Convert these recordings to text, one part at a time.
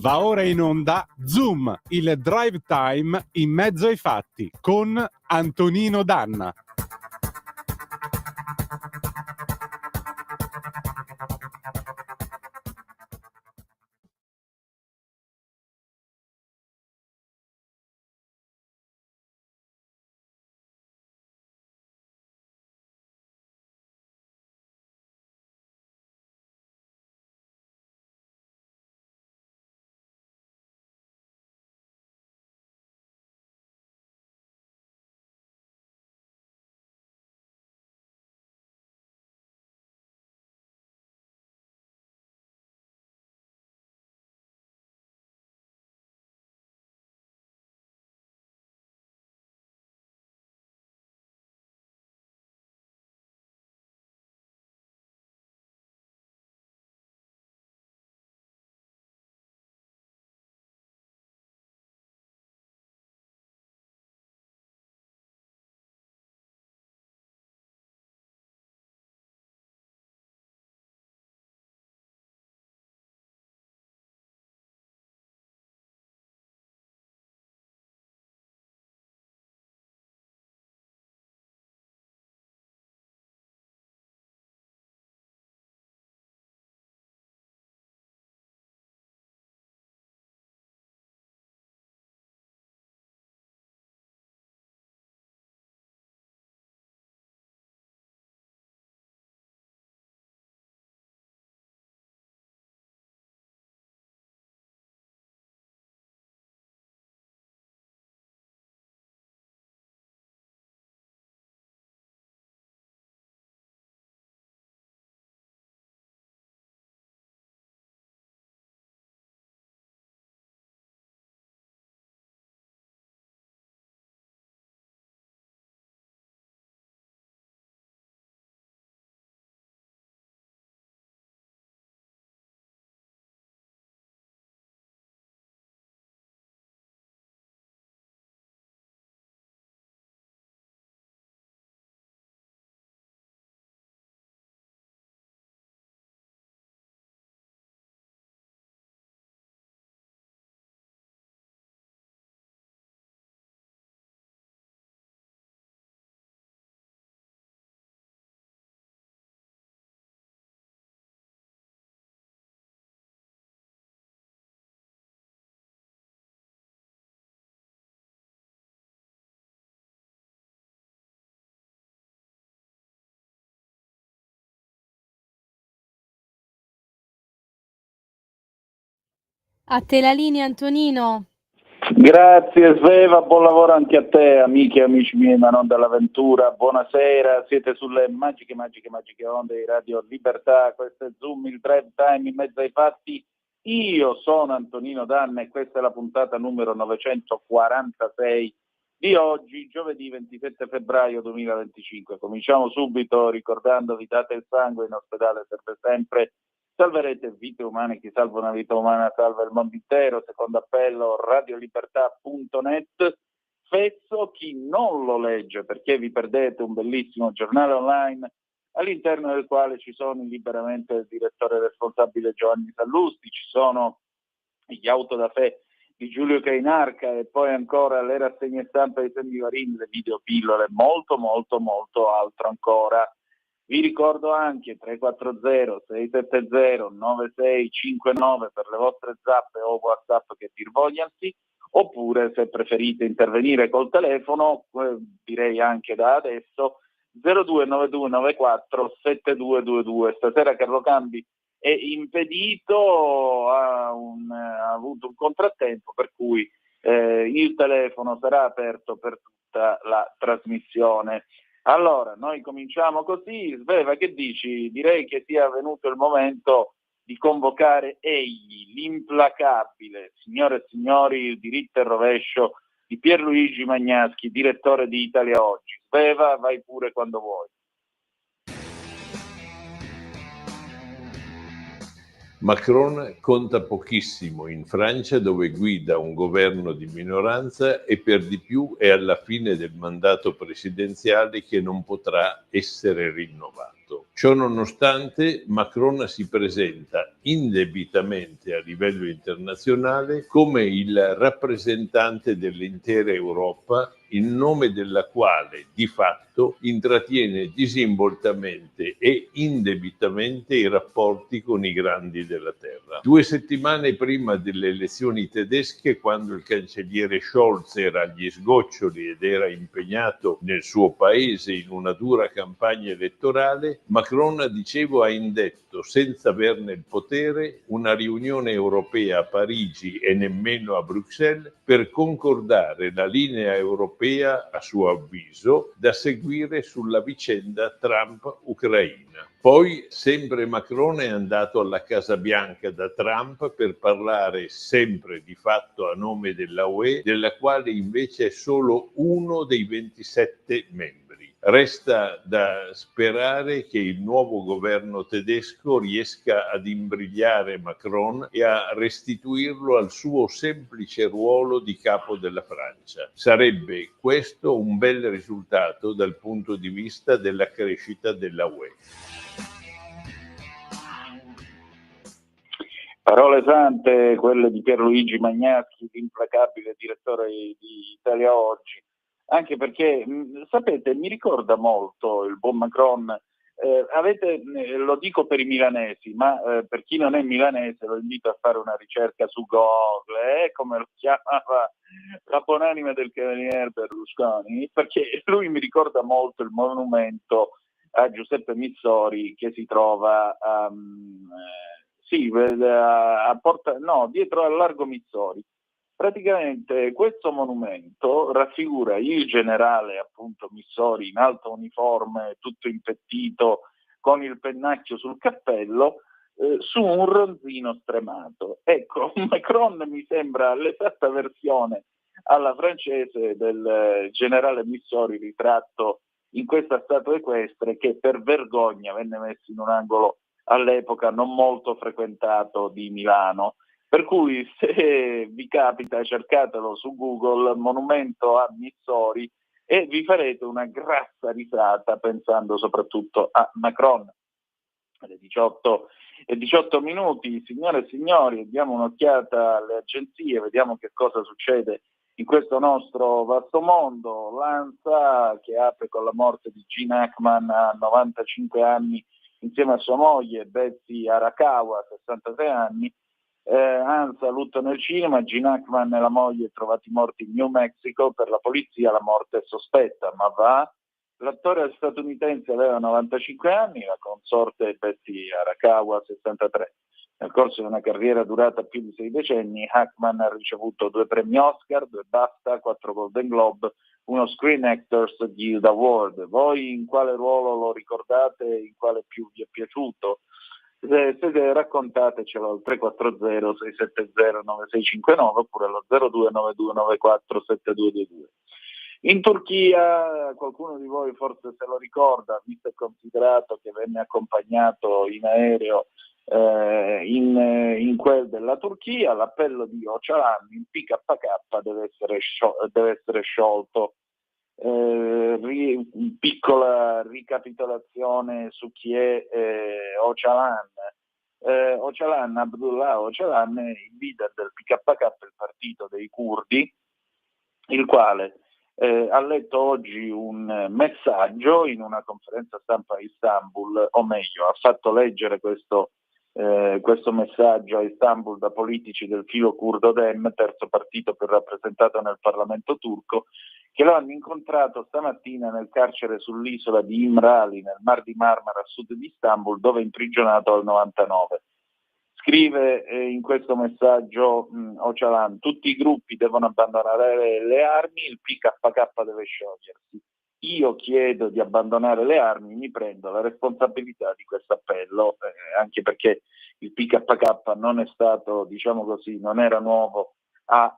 Va ora in onda Zoom, il drive time in mezzo ai fatti con Antonino Danna. A te la linea, Antonino. Grazie Sveva, buon lavoro anche a te, amiche e amici miei, ma non dall'avventura. Buonasera, siete sulle magiche onde di Radio Libertà. Questo è Zoom, il drive time in mezzo ai fatti. Io sono Antonino Danna e questa è la puntata numero 946 di oggi, giovedì 27 febbraio 2025. Cominciamo subito ricordandovi: date il sangue, in ospedale serve sempre. Salverete vite umane, chi salva una vita umana salva il mondo intero. Secondo appello, radiolibertà.net. Fezzo, chi non lo legge perché vi perdete un bellissimo giornale online all'interno del quale ci sono liberamente il direttore responsabile Giovanni Sallusti, ci sono gli autodafè di Giulio Cainarca e poi ancora le rassegne stampa di Sammy Varin, le videopillole, molto altro ancora. Vi ricordo anche 340-670-9659 per le vostre zappe o WhatsApp che dir vogliansi, oppure se preferite intervenire col telefono, direi anche da adesso, 029294 7222. Stasera Carlo Cambi è impedito, ha avuto un contrattempo, per cui il telefono sarà aperto per tutta la trasmissione. Allora, noi cominciamo così. Sveva, che dici? Direi che sia venuto il momento di convocare egli, l'implacabile, signore e signori, il diritto e rovescio di Pierluigi Magnaschi, direttore di Italia Oggi. Sveva, vai pure quando vuoi. Macron conta pochissimo in Francia, dove guida un governo di minoranza e per di più è alla fine del mandato presidenziale che non potrà essere rinnovato. Ciò nonostante, Macron si presenta indebitamente a livello internazionale come il rappresentante dell'intera Europa, in nome della quale di fatto intrattiene disinvoltamente e indebitamente i rapporti con i grandi della terra. 2 settimane prima delle elezioni tedesche, quando il cancelliere Scholz era agli sgoccioli ed era impegnato nel suo paese in una dura campagna elettorale, Macron, dicevo, ha indetto, senza averne il potere, una riunione europea a Parigi e nemmeno a Bruxelles per concordare la linea europea, a suo avviso, da seguire sulla vicenda Trump-Ucraina. Poi, sempre Macron è andato alla Casa Bianca da Trump per parlare, sempre di fatto a nome della UE, della quale invece è solo uno dei 27 membri. Resta da sperare che il nuovo governo tedesco riesca ad imbrigliare Macron e a restituirlo al suo semplice ruolo di capo della Francia. Sarebbe questo un bel risultato dal punto di vista della crescita della UE. Parole sante, quelle di Pierluigi Magnaschi, l'implacabile direttore di Italia Oggi. Anche perché, sapete, mi ricorda molto il buon Macron. Lo dico per i milanesi, ma per chi non è milanese lo invito a fare una ricerca su Google, come lo chiamava la buonanima del cavaliere Berlusconi, perché lui mi ricorda molto il monumento a Giuseppe Missori che si trova dietro al Largo Missori. Praticamente questo monumento raffigura il generale, appunto, Missori in alto uniforme, tutto impettito, con il pennacchio sul cappello, su un ronzino stremato. Ecco, Macron mi sembra l'esatta versione alla francese del generale Missori ritratto in questa statua equestre che per vergogna venne messo in un angolo all'epoca non molto frequentato di Milano. Per cui se vi capita cercatelo su Google, monumento a Missori, e vi farete una grassa risata pensando soprattutto a Macron. Alle 18 minuti, signore e signori, diamo un'occhiata alle agenzie, vediamo che cosa succede in questo nostro vasto mondo. L'ANSA, che apre con la morte di Gene Hackman a 95 anni insieme a sua moglie Betsy Arakawa, 63 anni. ANSA, lutto nel cinema, Gene Hackman e la moglie trovati morti in New Mexico, per la polizia la morte è sospetta, ma va. L'attore statunitense aveva 95 anni, la consorte Betsy Arakawa 63. Nel corso di una carriera durata più di 6 decenni, Hackman ha ricevuto 2 premi Oscar, 2 BAFTA, 4 Golden Globe, uno Screen Actors Guild Award. Voi in quale ruolo lo ricordate, in quale più vi è piaciuto? Se raccontatecelo al 340 670 9659 oppure allo 0292947222. In Turchia, qualcuno di voi forse se lo ricorda, visto e considerato che venne accompagnato in aereo in quel della Turchia, l'appello di Öcalan, il PKK deve essere sciolto. Piccola ricapitolazione su chi è Öcalan. Abdullah Öcalan è il leader del PKK, il partito dei curdi, il quale ha letto oggi un messaggio in una conferenza stampa a Istanbul, o meglio, ha fatto leggere questo messaggio a Istanbul da politici del filo curdo Dem, terzo partito più rappresentato nel Parlamento turco, che lo hanno incontrato stamattina nel carcere sull'isola di Imrali, nel Mar di Marmara, a sud di Istanbul, dove è imprigionato al 99. Scrive in questo messaggio Öcalan: tutti i gruppi devono abbandonare le armi, il PKK deve sciogliersi. Io chiedo di abbandonare le armi, mi prendo la responsabilità di questo appello, anche perché il PKK non è stato, diciamo così, non era nuovo a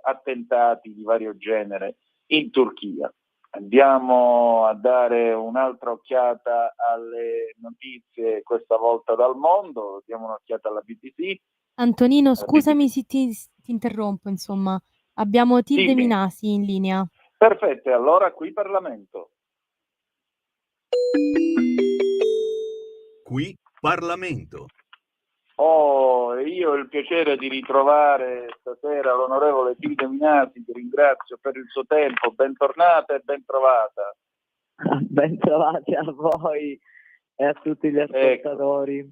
attentati di vario genere in Turchia. Andiamo a dare un'altra occhiata alle notizie, questa volta dal mondo. Diamo un'occhiata alla BBC. Antonino, scusami se ti interrompo, insomma. Abbiamo Tilde Dimmi. Minasi in linea. Perfetto, allora qui Parlamento. Qui Parlamento. e io ho il piacere di ritrovare stasera l'onorevole Tino Minasi, ti ringrazio per il suo tempo, bentornata e bentrovata. Ben trovati a voi e a tutti gli ascoltatori. Ecco.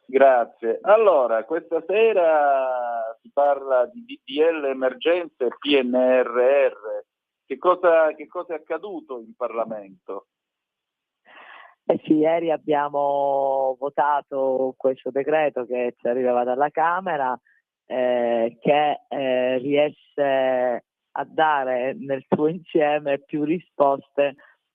Grazie. Allora, questa sera si parla di DDL emergenze e PNRR. Che cosa è accaduto in Parlamento? Sì, ieri abbiamo votato questo decreto che ci arrivava dalla Camera, che riesce a dare nel suo insieme più risposte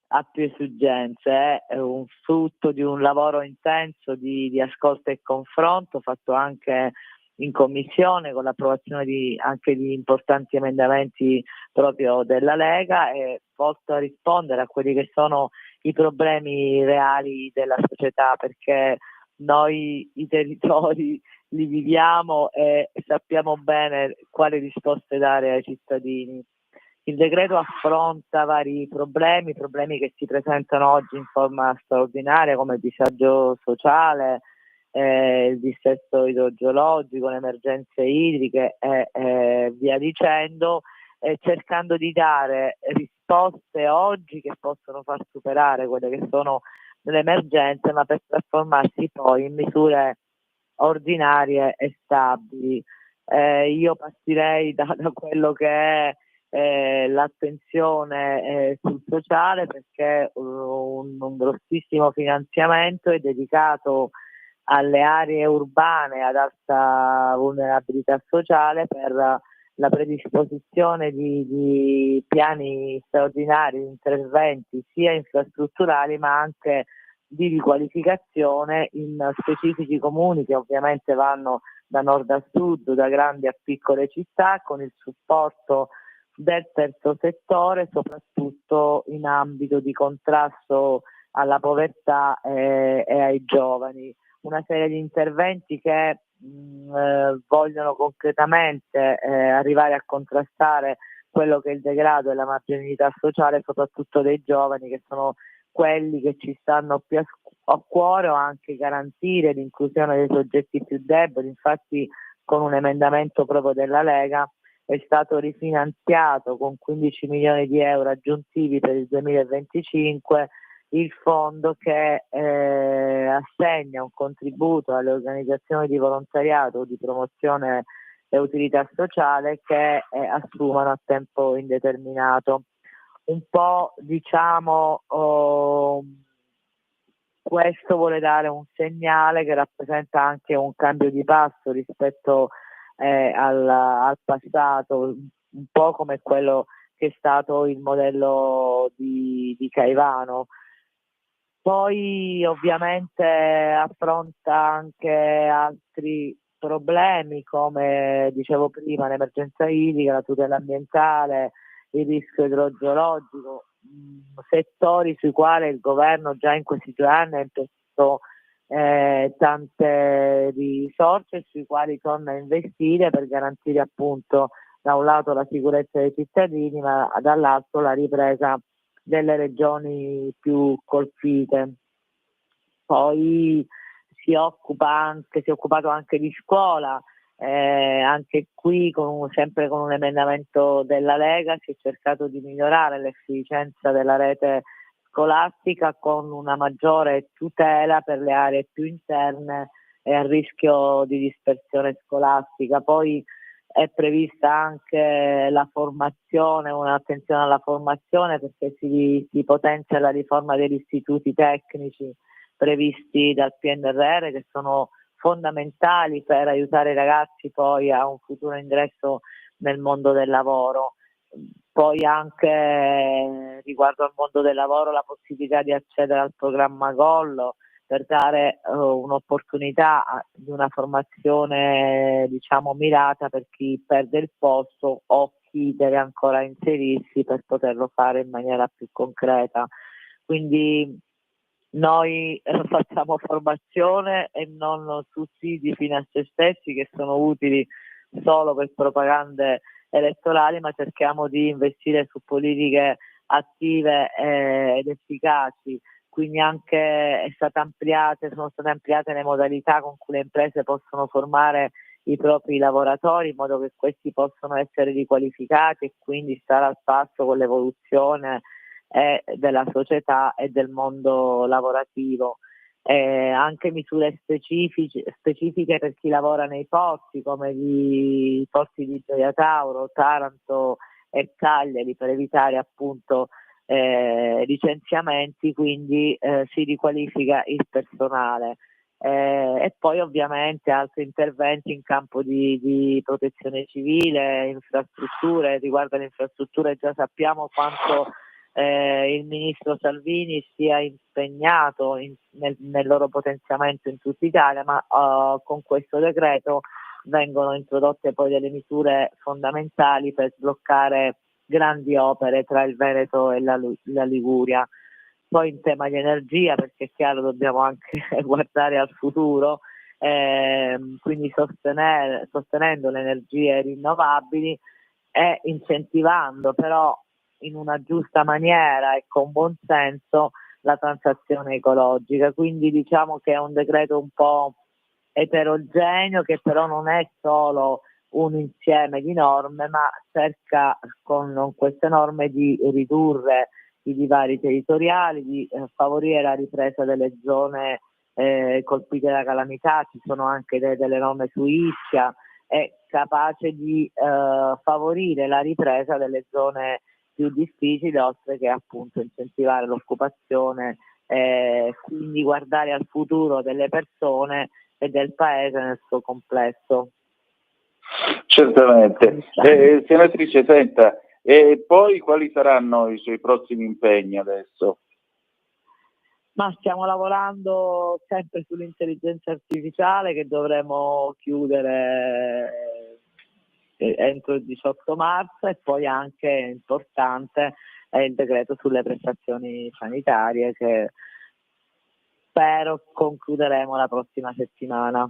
a più esigenze. È un frutto di un lavoro intenso di ascolto e confronto fatto anche in commissione con l'approvazione anche di importanti emendamenti proprio della Lega, e volto a rispondere a quelli che sono i problemi reali della società, perché noi i territori li viviamo e sappiamo bene quali risposte dare ai cittadini. Il decreto affronta vari problemi che si presentano oggi in forma straordinaria, come il disagio sociale, il dissesto idrogeologico, le emergenze idriche e via dicendo, cercando di dare risposte oggi che possono far superare quelle che sono le emergenze, ma per trasformarsi poi in misure ordinarie e stabili. Io partirei da quello che è l'attenzione sul sociale, perché un grossissimo finanziamento è dedicato alle aree urbane ad alta vulnerabilità sociale per la predisposizione di piani straordinari di interventi sia infrastrutturali ma anche di riqualificazione in specifici comuni che ovviamente vanno da nord a sud, da grandi a piccole città, con il supporto del terzo settore, soprattutto in ambito di contrasto alla povertà e ai giovani. Una serie di interventi che vogliono concretamente arrivare a contrastare quello che è il degrado e la marginalità sociale, soprattutto dei giovani, che sono quelli che ci stanno più a cuore, o anche garantire l'inclusione dei soggetti più deboli. Infatti, con un emendamento proprio della Lega è stato rifinanziato con 15 milioni di euro aggiuntivi per il 2025 il fondo che assegna un contributo alle organizzazioni di volontariato o di promozione e utilità sociale che assumono a tempo indeterminato. Un po' questo vuole dare un segnale che rappresenta anche un cambio di passo rispetto al passato, un po' come quello che è stato il modello di Caivano. Poi ovviamente affronta anche altri problemi, come dicevo prima, l'emergenza idrica, la tutela ambientale, il rischio idrogeologico, settori sui quali il governo già in questi 2 anni ha investito tante risorse, sui quali torna a investire per garantire appunto da un lato la sicurezza dei cittadini, ma dall'altro la ripresa delle regioni più colpite. Poi si è occupato anche di scuola, anche qui sempre con un emendamento della Lega si è cercato di migliorare l'efficienza della rete scolastica con una maggiore tutela per le aree più interne e a rischio di dispersione scolastica. Poi è prevista anche la formazione, un'attenzione alla formazione, perché si potenzia la riforma degli istituti tecnici previsti dal PNRR, che sono fondamentali per aiutare i ragazzi poi a un futuro ingresso nel mondo del lavoro. Poi anche riguardo al mondo del lavoro la possibilità di accedere al programma Gollo per dare un'opportunità di una formazione mirata per chi perde il posto o chi deve ancora inserirsi per poterlo fare in maniera più concreta. Quindi noi facciamo formazione e non sussidi fino a se stessi che sono utili solo per propagande elettorali, ma cerchiamo di investire su politiche attive ed efficaci. quindi anche sono state ampliate le modalità con cui le imprese possono formare i propri lavoratori in modo che questi possano essere riqualificati e quindi stare al passo con l'evoluzione della società e del mondo lavorativo. Anche misure specifiche per chi lavora nei porti, come i porti di Gioia Tauro, Taranto e Cagliari, per evitare appunto licenziamenti, quindi si riqualifica il personale. E poi ovviamente altri interventi in campo di protezione civile, infrastrutture. Riguardo alle infrastrutture già sappiamo quanto il ministro Salvini sia impegnato nel loro potenziamento in tutta Italia, ma con questo decreto vengono introdotte poi delle misure fondamentali per sbloccare grandi opere tra il Veneto e la Liguria. Poi in tema di energia, perché è chiaro dobbiamo anche guardare al futuro, quindi sostenendo le energie rinnovabili e incentivando però in una giusta maniera e con buon senso la transazione ecologica. Quindi diciamo che è un decreto un po' eterogeneo, che però non è solo un insieme di norme, ma cerca con queste norme di ridurre i divari territoriali, di favorire la ripresa delle zone colpite da calamità. Ci sono anche delle norme su Ischia, è capace di favorire la ripresa delle zone più difficili, oltre che appunto incentivare l'occupazione, quindi guardare al futuro delle persone e del paese nel suo complesso. Certamente. Senatrice, senta, e poi quali saranno i suoi prossimi impegni adesso? Ma stiamo lavorando sempre sull'intelligenza artificiale, che dovremo chiudere entro il 18 marzo, e poi anche importante è il decreto sulle prestazioni sanitarie, che spero concluderemo la prossima settimana.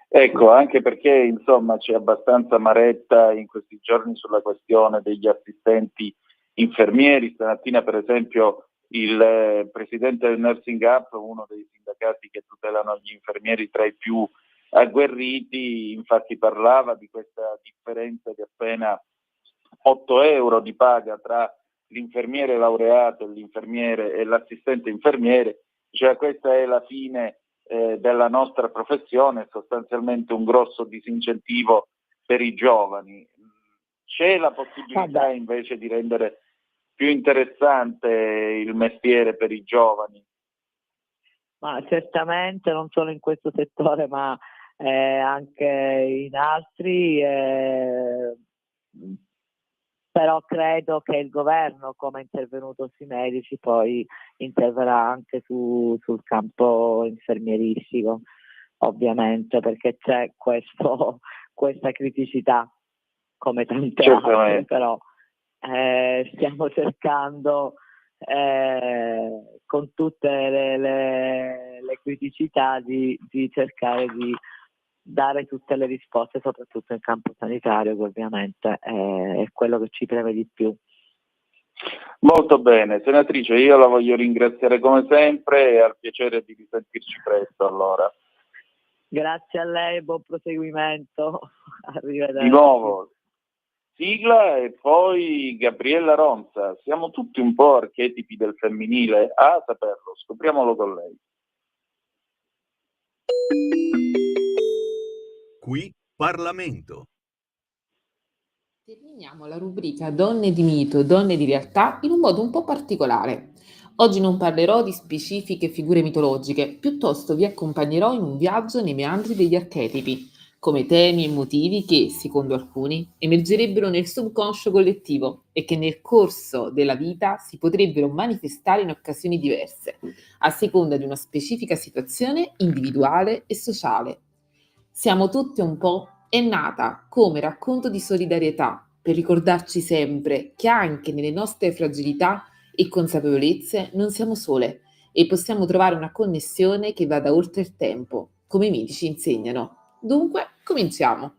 Ecco, anche perché insomma c'è abbastanza maretta in questi giorni sulla questione degli assistenti infermieri. Stamattina per esempio il presidente del Nursing Up, uno dei sindacati che tutelano gli infermieri tra i più agguerriti, infatti parlava di questa differenza di appena 8 euro di paga tra l'infermiere laureato e l'infermiere e l'assistente infermiere. Cioè questa è la fine della nostra professione, sostanzialmente un grosso disincentivo per i giovani. C'è la possibilità invece di rendere più interessante il mestiere per i giovani? Ma certamente, non solo in questo settore, ma anche in altri, però credo che il governo, come è intervenuto sui medici, poi interverrà anche sul campo infermieristico, ovviamente, perché c'è questa criticità, come tante altre, però stiamo cercando con tutte le criticità di cercare di dare tutte le risposte, soprattutto in campo sanitario, che ovviamente è quello che ci preme di più. Molto bene, senatrice, io la voglio ringraziare come sempre e al piacere di risentirci presto allora. Grazie a lei, buon proseguimento. Arrivederci. Di nuovo, sigla e poi Gabriella Ronza. Siamo tutti un po' archetipi del femminile, a saperlo, scopriamolo con lei. Qui Parlamento. Terminiamo la rubrica Donne di mito, donne di realtà in un modo un po' particolare. Oggi non parlerò di specifiche figure mitologiche, piuttosto vi accompagnerò in un viaggio nei meandri degli archetipi, come temi e motivi che, secondo alcuni, emergerebbero nel subconscio collettivo e che nel corso della vita si potrebbero manifestare in occasioni diverse, a seconda di una specifica situazione individuale e sociale. Siamo tutte un po' è nata come racconto di solidarietà per ricordarci sempre che anche nelle nostre fragilità e consapevolezze non siamo sole e possiamo trovare una connessione che vada oltre il tempo, come i medici insegnano. Dunque, cominciamo.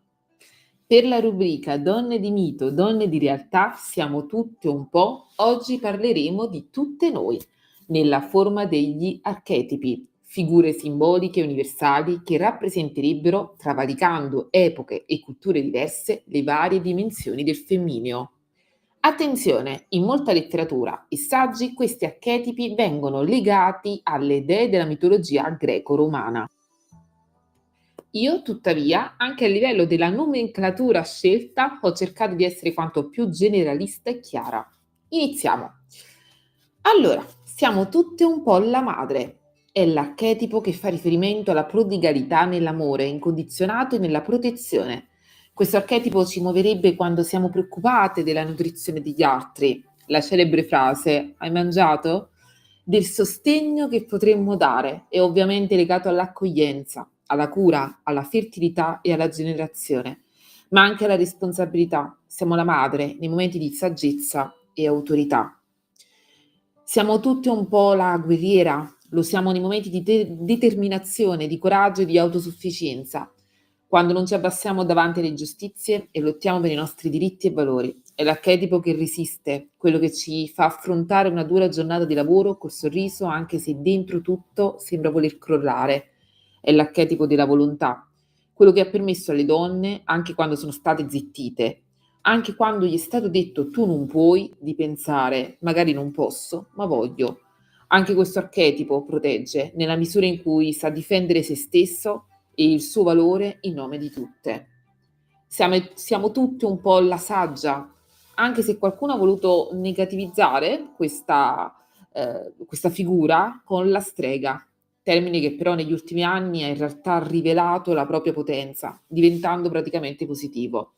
Per la rubrica Donne di mito, donne di realtà, siamo tutte un po', oggi parleremo di tutte noi. nella forma degli archetipi, figure simboliche universali che rappresenterebbero, travalicando epoche e culture diverse, le varie dimensioni del femmineo. Attenzione, in molta letteratura e saggi questi archetipi vengono legati alle dee della mitologia greco-romana. Io, tuttavia, anche a livello della nomenclatura scelta, ho cercato di essere quanto più generalista e chiara. Iniziamo. Allora, siamo tutte un po' la madre. È l'archetipo che fa riferimento alla prodigalità nell'amore incondizionato e nella protezione. Questo archetipo ci muoverebbe quando siamo preoccupate della nutrizione degli altri. La celebre frase "hai mangiato?" Del sostegno che potremmo dare è ovviamente legato all'accoglienza, alla cura, alla fertilità e alla generazione, ma anche alla responsabilità. Siamo la madre nei momenti di saggezza e autorità. Siamo tutte un po' la guerriera, lo siamo nei momenti di determinazione, di coraggio e di autosufficienza, quando non ci abbassiamo davanti alle ingiustizie e lottiamo per i nostri diritti e valori. È l'archetipo che resiste, quello che ci fa affrontare una dura giornata di lavoro col sorriso, anche se dentro tutto sembra voler crollare. È l'archetipo della volontà, quello che ha permesso alle donne, anche quando sono state zittite, anche quando gli è stato detto tu non puoi, di pensare magari non posso, ma voglio. Anche questo archetipo protegge nella misura in cui sa difendere se stesso e il suo valore in nome di tutte. Siamo tutte un po' la saggia, anche se qualcuno ha voluto negativizzare questa figura con la strega, termine che però negli ultimi anni ha in realtà rivelato la propria potenza, diventando praticamente positivo.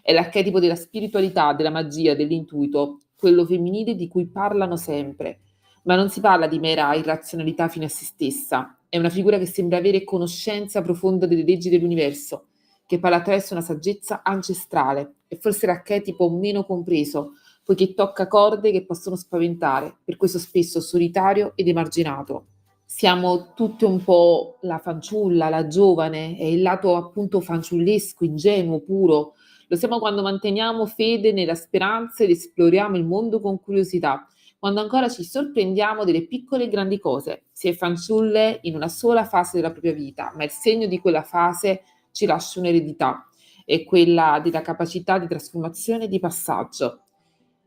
È l'archetipo della spiritualità, della magia, dell'intuito, quello femminile di cui parlano sempre, ma non si parla di mera irrazionalità fine a se stessa. È una figura che sembra avere conoscenza profonda delle leggi dell'universo, che parla attraverso una saggezza ancestrale. È forse l'archetipo meno compreso, poiché tocca corde che possono spaventare, per questo spesso solitario ed emarginato. Siamo tutte un po' la fanciulla, la giovane, è il lato appunto fanciullesco, ingenuo, puro. Lo siamo quando manteniamo fede nella speranza ed esploriamo il mondo con curiosità, quando ancora ci sorprendiamo delle piccole e grandi cose. Si è fanciulle in una sola fase della propria vita, ma il segno di quella fase ci lascia un'eredità, è quella della capacità di trasformazione e di passaggio.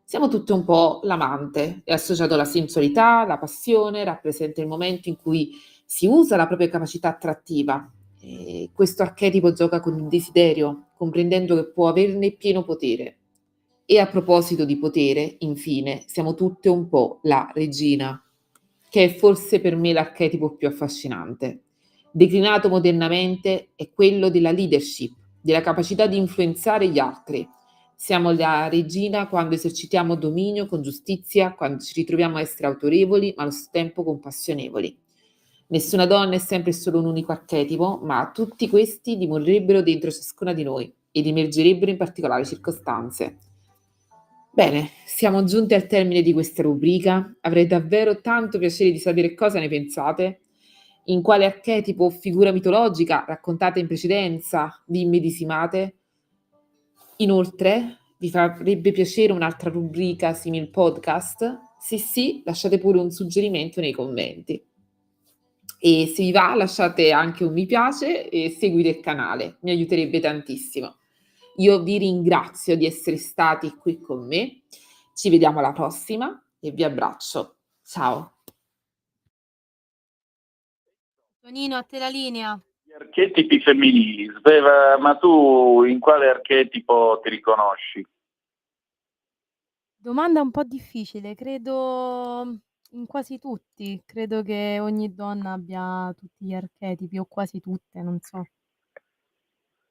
Siamo tutte un po' l'amante, è associato alla sensualità, alla passione, rappresenta il momento in cui si usa la propria capacità attrattiva. E questo archetipo gioca con il desiderio, comprendendo che può averne pieno potere. E a proposito di potere, infine, siamo tutte un po' la regina, che è forse per me l'archetipo più affascinante. Declinato modernamente è quello della leadership, della capacità di influenzare gli altri. Siamo la regina quando esercitiamo dominio con giustizia, quando ci ritroviamo a essere autorevoli, ma allo stesso tempo compassionevoli. Nessuna donna è sempre solo un unico archetipo, ma tutti questi dimorerebbero dentro ciascuna di noi ed emergerebbero in particolari circostanze. Bene, siamo giunti al termine di questa rubrica. Avrei davvero tanto piacere di sapere cosa ne pensate, in quale archetipo o figura mitologica raccontata in precedenza vi immedesimate. Inoltre, vi farebbe piacere un'altra rubrica simil podcast? Se sì, lasciate pure un suggerimento nei commenti. E se vi va, lasciate anche un mi piace e seguite il canale, mi aiuterebbe tantissimo. Io vi ringrazio di essere stati qui con me, ci vediamo alla prossima e vi abbraccio. Ciao! Tonino, a te la linea. Gli archetipi femminili, Sveva, ma tu in quale archetipo ti riconosci? Domanda un po' difficile, credo in quasi tutti. Credo che ogni donna abbia tutti gli archetipi, o quasi tutte, non so.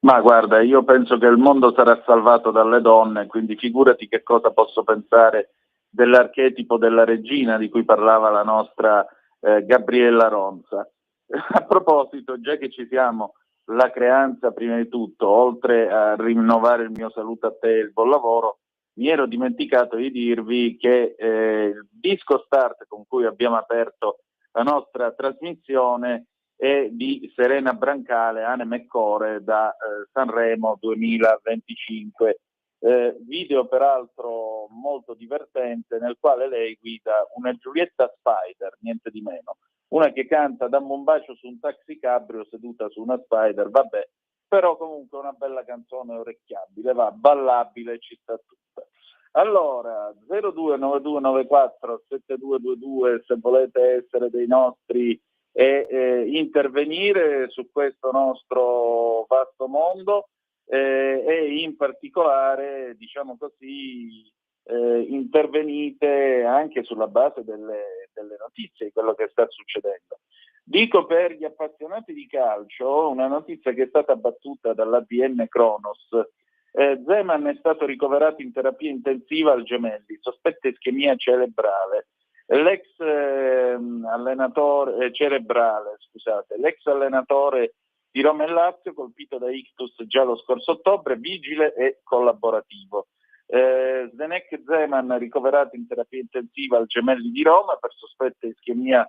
Ma guarda, io penso che il mondo sarà salvato dalle donne, quindi figurati che cosa posso pensare dell'archetipo della regina di cui parlava la nostra Gabriella Ronza. A proposito, già che ci siamo, la creanza prima di tutto, oltre a rinnovare il mio saluto a te e il buon lavoro, mi ero dimenticato di dirvi che il disco start con cui abbiamo aperto la nostra trasmissione è di Serena Brancale, Aneme e Core da Sanremo 2025. video peraltro molto divertente nel quale lei guida una Giulietta Spider, niente di meno, una che canta Dammi un bacio su un taxi cabrio seduta su una Spider, vabbè, però comunque una bella canzone orecchiabile, va, ballabile, ci sta tutta. Allora, 0292947222 se volete essere dei nostri e intervenire su questo nostro vasto mondo, e in particolare, diciamo così, intervenite anche sulla base delle notizie di quello che sta succedendo. Dico per gli appassionati di calcio una notizia che è stata battuta dall'ADN Kronos. Zeman è stato ricoverato in terapia intensiva al Gemelli, sospetta ischemia cerebrale. L'ex allenatore l'ex allenatore di Roma e Lazio, colpito da ictus già lo scorso ottobre, vigile e collaborativo. Zdeněk Zeman ricoverato in terapia intensiva al Gemelli di Roma per sospetta ischemia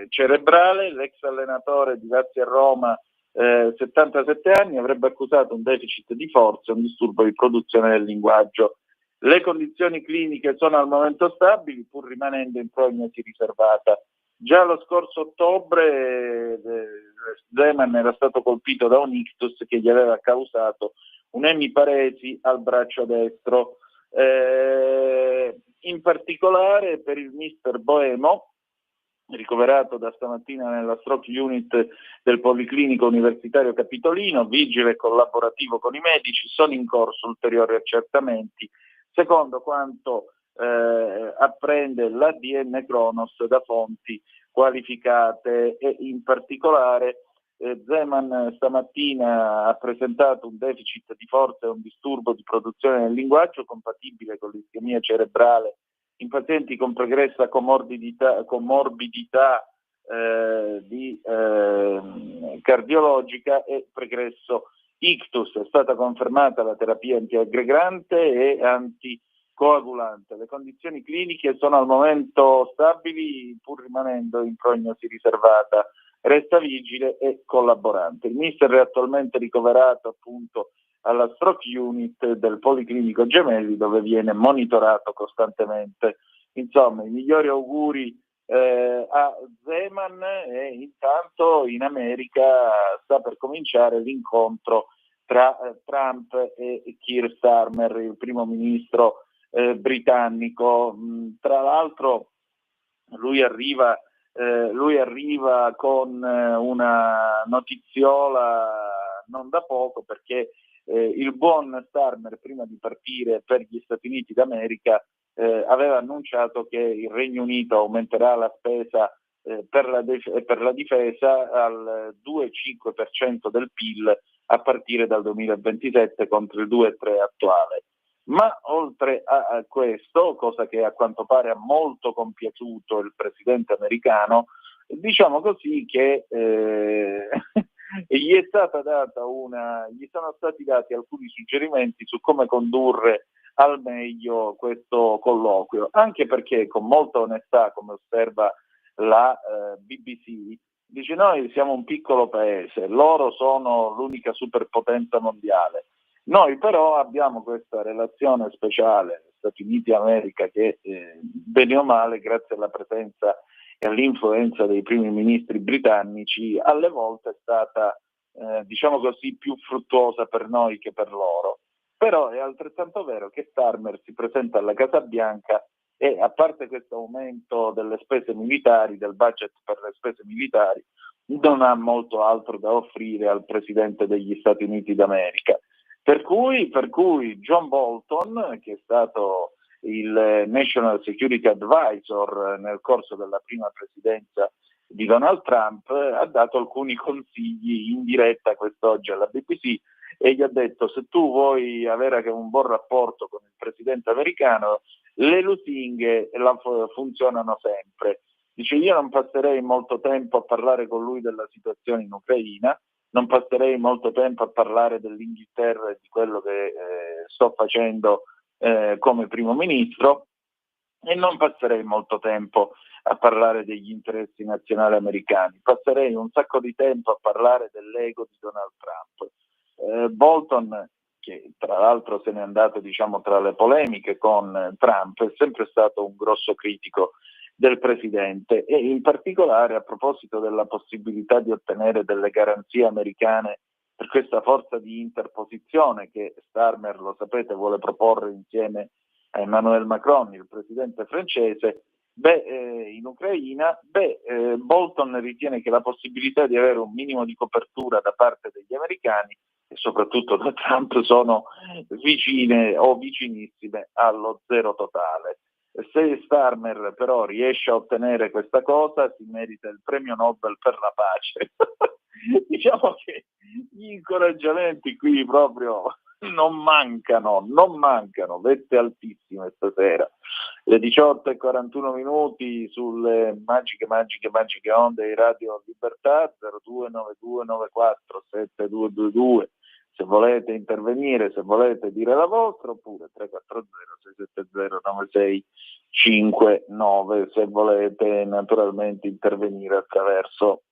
cerebrale. L'ex allenatore di Lazio e Roma, 77 anni, avrebbe accusato un deficit di forza e un disturbo di produzione del linguaggio. Le condizioni cliniche sono al momento stabili, pur rimanendo in prognosi riservata. Già lo scorso ottobre Zeman era stato colpito da un ictus che gli aveva causato un'emiparesi al braccio destro. In particolare per il mister Boemo, ricoverato da stamattina nella stroke unit del Policlinico Universitario Capitolino, vigile e collaborativo con i medici, sono in corso ulteriori accertamenti, secondo quanto apprende l'ADN Kronos da fonti qualificate, e in particolare Zeman stamattina ha presentato un deficit di forza e un disturbo di produzione del linguaggio compatibile con l'ischemia cerebrale in pazienti con pregressa comorbidità cardiologica e pregresso ictus. È stata confermata la terapia antiaggregante e anticoagulante. Le condizioni cliniche sono al momento stabili, pur rimanendo in prognosi riservata. Resta vigile e collaborante. Il mister è attualmente ricoverato appunto alla stroke unit del Policlinico Gemelli, dove viene monitorato costantemente. Insomma, i migliori auguri a Zeman, e intanto in America sta per cominciare l'incontro tra Trump e Keir Starmer, il primo ministro britannico. Tra l'altro lui arriva con una notiziola non da poco, perché il buon Starmer, prima di partire per gli Stati Uniti d'America, aveva annunciato che il Regno Unito aumenterà la spesa per la difesa al 2,5% del PIL a partire dal 2027 contro il 2,3% attuale. Ma oltre a questo, cosa che a quanto pare ha molto compiaciuto il presidente americano, diciamo così che gli sono stati dati alcuni suggerimenti su come condurre al meglio questo colloquio, anche perché con molta onestà, come osserva la BBC, dice: noi siamo un piccolo paese, loro sono l'unica superpotenza mondiale, noi però abbiamo questa relazione speciale Stati Uniti-America che bene o male, grazie alla presenza e all'influenza dei primi ministri britannici, alle volte è stata diciamo così più fruttuosa per noi che per loro. Però è altrettanto vero che Starmer si presenta alla Casa Bianca e, a parte questo aumento delle spese militari, del budget per le spese militari, non ha molto altro da offrire al presidente degli Stati Uniti d'America. Per cui John Bolton, che è stato il National Security Advisor nel corso della prima presidenza di Donald Trump, ha dato alcuni consigli in diretta quest'oggi alla BBC e gli ha detto: se tu vuoi avere un buon rapporto con il presidente americano, le lusinghe funzionano sempre. Dice: io non passerei molto tempo a parlare con lui della situazione in Ucraina, non passerei molto tempo a parlare dell'Inghilterra e di quello che sto facendo come primo ministro, e non passerei molto tempo a parlare degli interessi nazionali americani, passerei un sacco di tempo a parlare dell'ego di Donald Trump. Bolton che tra l'altro se n'è andato diciamo tra le polemiche con Trump, è sempre stato un grosso critico del presidente, e in particolare a proposito della possibilità di ottenere delle garanzie americane per questa forza di interposizione che Starmer, lo sapete, vuole proporre insieme a Emmanuel Macron, il presidente francese, in Ucraina, Bolton ritiene che la possibilità di avere un minimo di copertura da parte degli americani e soprattutto da Trump sono vicine o vicinissime allo zero totale. Se Starmer però riesce a ottenere questa cosa, si merita il premio Nobel per la pace. Diciamo che gli incoraggiamenti qui proprio non mancano, vette altissime stasera. Le 18:41 sulle magiche onde di Radio Libertà, 0292947222. Se volete intervenire, se volete dire la vostra, oppure 340-670-9659 se volete naturalmente intervenire attraverso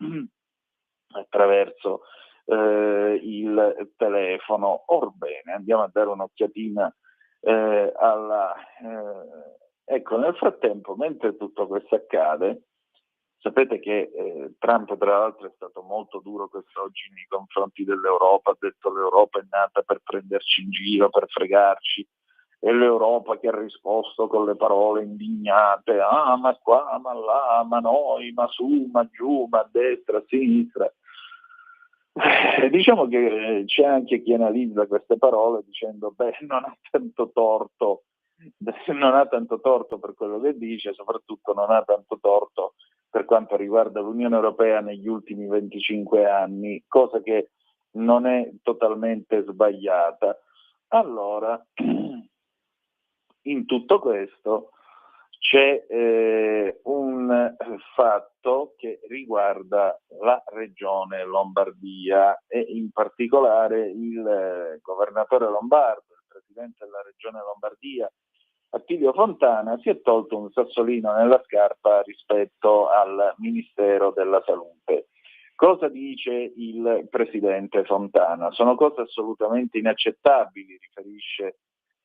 il telefono. Orbene, andiamo a dare un'occhiatina ecco, nel frattempo, mentre tutto questo accade, sapete che Trump tra l'altro è stato molto duro quest'oggi nei confronti dell'Europa, ha detto l'Europa è nata per prenderci in giro, per fregarci, e l'Europa che ha risposto con le parole indignate, ma qua, ma là, ma noi, ma su, ma giù, ma a destra, a sinistra. Diciamo che c'è anche chi analizza queste parole dicendo non ha tanto torto per quello che dice, soprattutto non ha tanto torto per quanto riguarda l'Unione Europea negli ultimi 25 anni, cosa che non è totalmente sbagliata. Allora, in tutto questo c'è un fatto che riguarda la regione Lombardia e in particolare il governatore lombardo, il presidente della regione Lombardia, Attilio Fontana, si è tolto un sassolino nella scarpa rispetto al Ministero della Salute. Cosa dice il presidente Fontana? Sono cose assolutamente inaccettabili, riferisce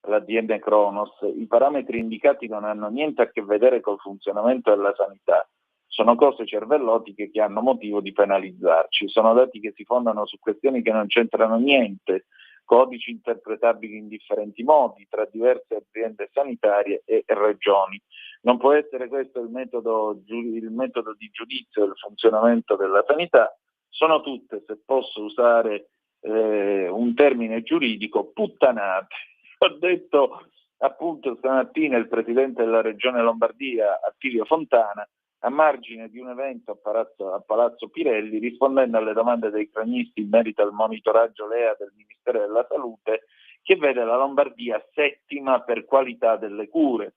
l'azienda Cronos. I parametri indicati non hanno niente a che vedere col funzionamento della sanità. Sono cose cervellotiche che hanno motivo di penalizzarci. Sono dati che si fondano su questioni che non c'entrano niente, codici interpretabili in differenti modi tra diverse aziende sanitarie e regioni. Non può essere questo il metodo di giudizio del funzionamento della sanità. Sono tutte, se posso usare un termine giuridico, puttanate. Ho detto appunto stamattina il presidente della regione Lombardia, Attilio Fontana, a margine di un evento a Palazzo Pirelli, rispondendo alle domande dei cronisti in merito al monitoraggio LEA del Ministero della Salute, che vede la Lombardia settima per qualità delle cure.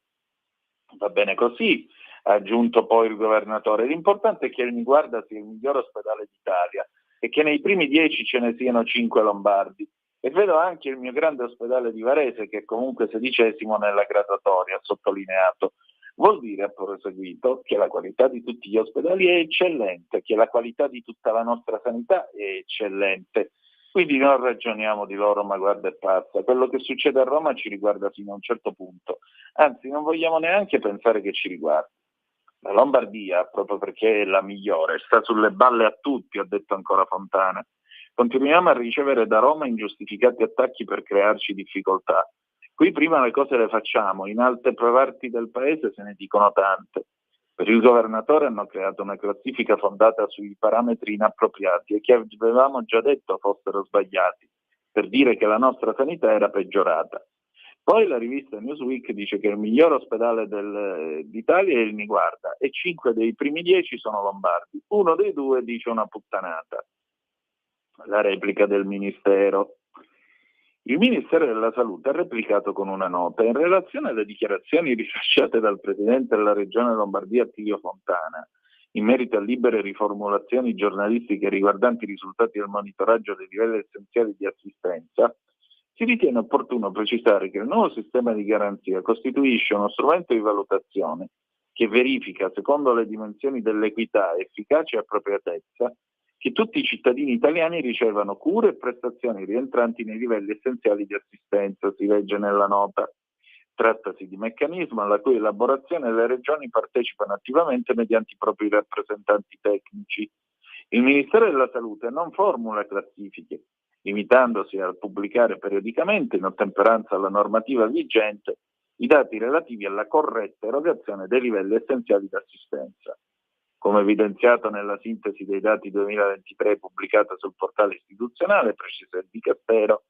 Va bene così, ha aggiunto poi il governatore. L'importante è che il Niguarda sia il miglior ospedale d'Italia e che nei primi 10 ce ne siano 5 lombardi. E vedo anche il mio grande ospedale di Varese, che è comunque 16° nella graduatoria, ha sottolineato. Vuol dire, ha proseguito, che la qualità di tutti gli ospedali è eccellente, che la qualità di tutta la nostra sanità è eccellente. Quindi non ragioniamo di loro, ma guarda e passa. Quello che succede a Roma ci riguarda fino a un certo punto. Anzi, non vogliamo neanche pensare che ci riguardi. La Lombardia, proprio perché è la migliore, sta sulle balle a tutti, ha detto ancora Fontana. Continuiamo a ricevere da Roma ingiustificati attacchi per crearci difficoltà. Qui prima le cose le facciamo, in altre parti del paese se ne dicono tante. Per il governatore hanno creato una classifica fondata sui parametri inappropriati e che avevamo già detto fossero sbagliati, per dire che la nostra sanità era peggiorata. Poi la rivista Newsweek dice che il miglior ospedale d'Italia è il Niguarda e 5 dei primi 10 sono lombardi. Uno dei 2 dice una puttanata. La replica del Ministero. Il Ministero della Salute ha replicato con una nota: in relazione alle dichiarazioni rilasciate dal Presidente della Regione Lombardia Attilio Fontana in merito a libere riformulazioni giornalistiche riguardanti i risultati del monitoraggio dei livelli essenziali di assistenza, si ritiene opportuno precisare che il nuovo sistema di garanzia costituisce uno strumento di valutazione che verifica, secondo le dimensioni dell'equità, efficacia e appropriatezza, che tutti i cittadini italiani ricevano cure e prestazioni rientranti nei livelli essenziali di assistenza, si legge nella nota. Trattasi di meccanismo alla cui elaborazione le regioni partecipano attivamente mediante i propri rappresentanti tecnici. Il Ministero della Salute non formula classifiche, limitandosi a pubblicare periodicamente, in ottemperanza alla normativa vigente, i dati relativi alla corretta erogazione dei livelli essenziali di assistenza. Come evidenziato nella sintesi dei dati 2023 pubblicata sul portale istituzionale, precisa il Dicastero,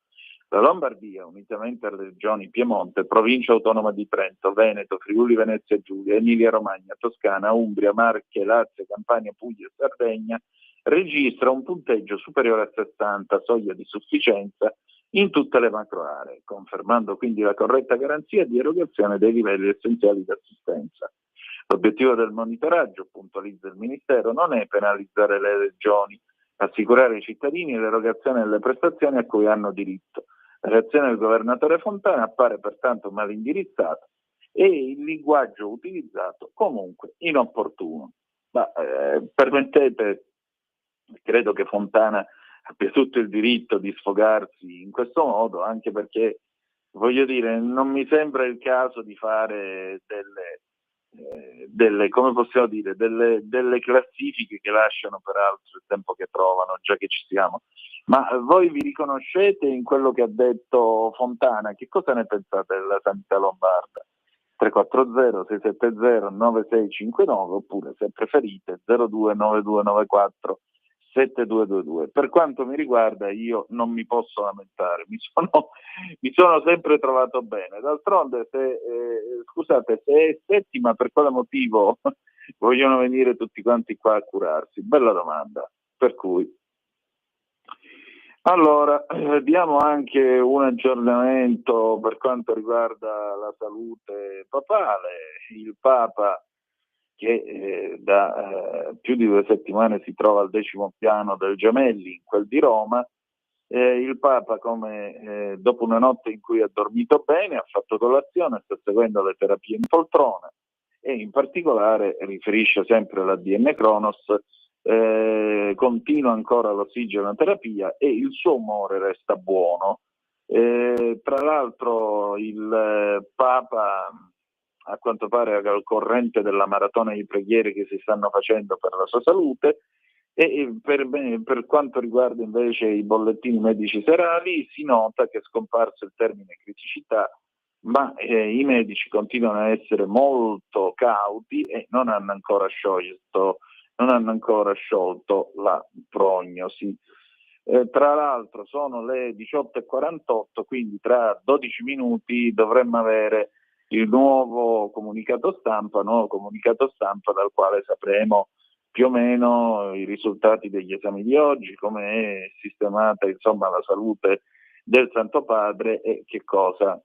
la Lombardia, unitamente alle regioni Piemonte, Provincia Autonoma di Trento, Veneto, Friuli Venezia Giulia, Emilia Romagna, Toscana, Umbria, Marche, Lazio, Campania, Puglia e Sardegna, registra un punteggio superiore a 60, soglia di sufficienza, in tutte le macroaree, confermando quindi la corretta garanzia di erogazione dei livelli essenziali di assistenza. L'obiettivo del monitoraggio, puntualizza il Ministero, non è penalizzare le regioni, assicurare ai cittadini l'erogazione delle prestazioni a cui hanno diritto. La reazione del governatore Fontana appare pertanto mal indirizzata e il linguaggio utilizzato comunque inopportuno. Ma permettete, credo che Fontana abbia tutto il diritto di sfogarsi in questo modo, anche perché, voglio dire, non mi sembra il caso di fare come possiamo dire, delle classifiche che lasciano peraltro il tempo che trovano, già che ci siamo. Ma voi vi riconoscete in quello che ha detto Fontana? Che cosa ne pensate della sanità lombarda? 340-670-9659 oppure, se preferite, 029294 7222. Per quanto mi riguarda, io non mi posso lamentare, mi sono sempre trovato bene. D'altronde, scusate, se è settima, per quale motivo vogliono venire tutti quanti qua a curarsi? Bella domanda. Per cui, allora, diamo anche un aggiornamento per quanto riguarda la salute papale. Il Papa, che da più di 2 settimane si trova al 10° piano del Gemelli, in quel di Roma. Il Papa, come dopo una notte in cui ha dormito bene, ha fatto colazione, sta seguendo le terapie in poltrona e in particolare, riferisce sempre l'ADN Cronos, continua ancora l'ossigenoterapia e il suo umore resta buono. Tra l'altro il Papa, a quanto pare, è al corrente della maratona di preghiere che si stanno facendo per la sua salute, e per quanto riguarda invece i bollettini medici serali, si nota che è scomparso il termine criticità, ma i medici continuano a essere molto cauti e non hanno ancora sciolto la prognosi. Tra l'altro sono le 18:48, quindi tra 12 minuti dovremmo avere il nuovo comunicato stampa dal quale sapremo più o meno i risultati degli esami di oggi, come è sistemata insomma la salute del Santo Padre e che cosa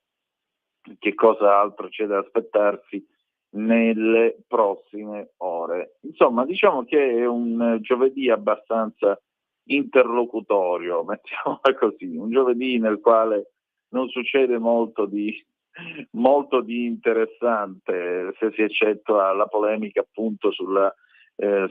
altro c'è da aspettarsi nelle prossime ore. Insomma, diciamo che è un giovedì abbastanza interlocutorio, mettiamola così, un giovedì nel quale non succede molto di interessante, se si eccettua la polemica appunto sulla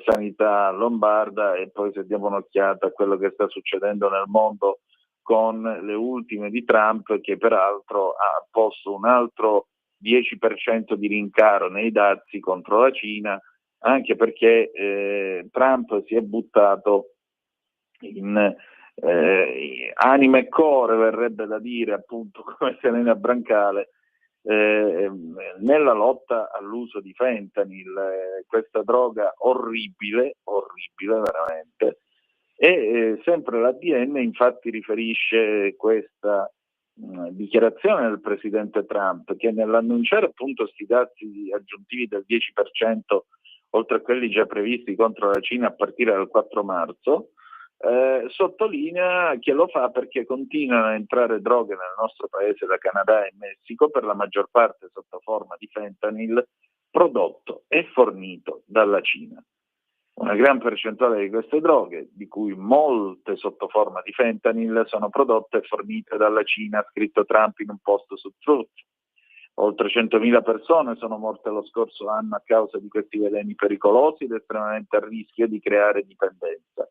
sanità lombarda, e poi se diamo un'occhiata a quello che sta succedendo nel mondo con le ultime di Trump, che peraltro ha posto un altro 10% di rincaro nei dazi contro la Cina, anche perché Trump si è buttato in anima e core, verrebbe da dire, appunto come Selena Brancale, nella lotta all'uso di fentanyl, questa droga orribile veramente. E sempre l'ADN infatti riferisce questa dichiarazione del presidente Trump, che nell'annunciare appunto questi dazi aggiuntivi del 10%, oltre a quelli già previsti contro la Cina a partire dal 4 marzo, sottolinea che lo fa perché continuano a entrare droghe nel nostro paese da Canada e Messico, per la maggior parte sotto forma di fentanyl, prodotto e fornito dalla Cina. Una gran percentuale di queste droghe, di cui molte sotto forma di fentanyl, sono prodotte e fornite dalla Cina, ha scritto Trump in un post su Truth. Oltre 100.000 persone sono morte lo scorso anno a causa di questi veleni pericolosi ed estremamente a rischio di creare dipendenza.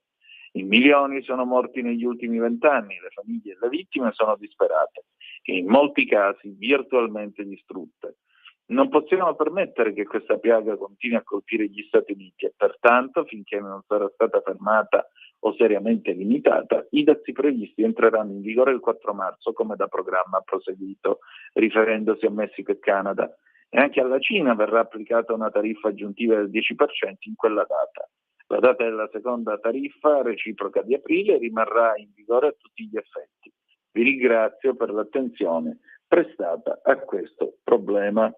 I milioni sono morti negli ultimi 20 anni, le famiglie e le vittime sono disperate e in molti casi virtualmente distrutte. Non possiamo permettere che questa piaga continui a colpire gli Stati Uniti e pertanto, finché non sarà stata fermata o seriamente limitata, i dazi previsti entreranno in vigore il 4 marzo come da programma proseguito, riferendosi a Messico e Canada. E anche alla Cina verrà applicata una tariffa aggiuntiva del 10% in quella data. La data della seconda tariffa reciproca di aprile rimarrà in vigore a tutti gli effetti. Vi ringrazio per l'attenzione prestata a questo problema.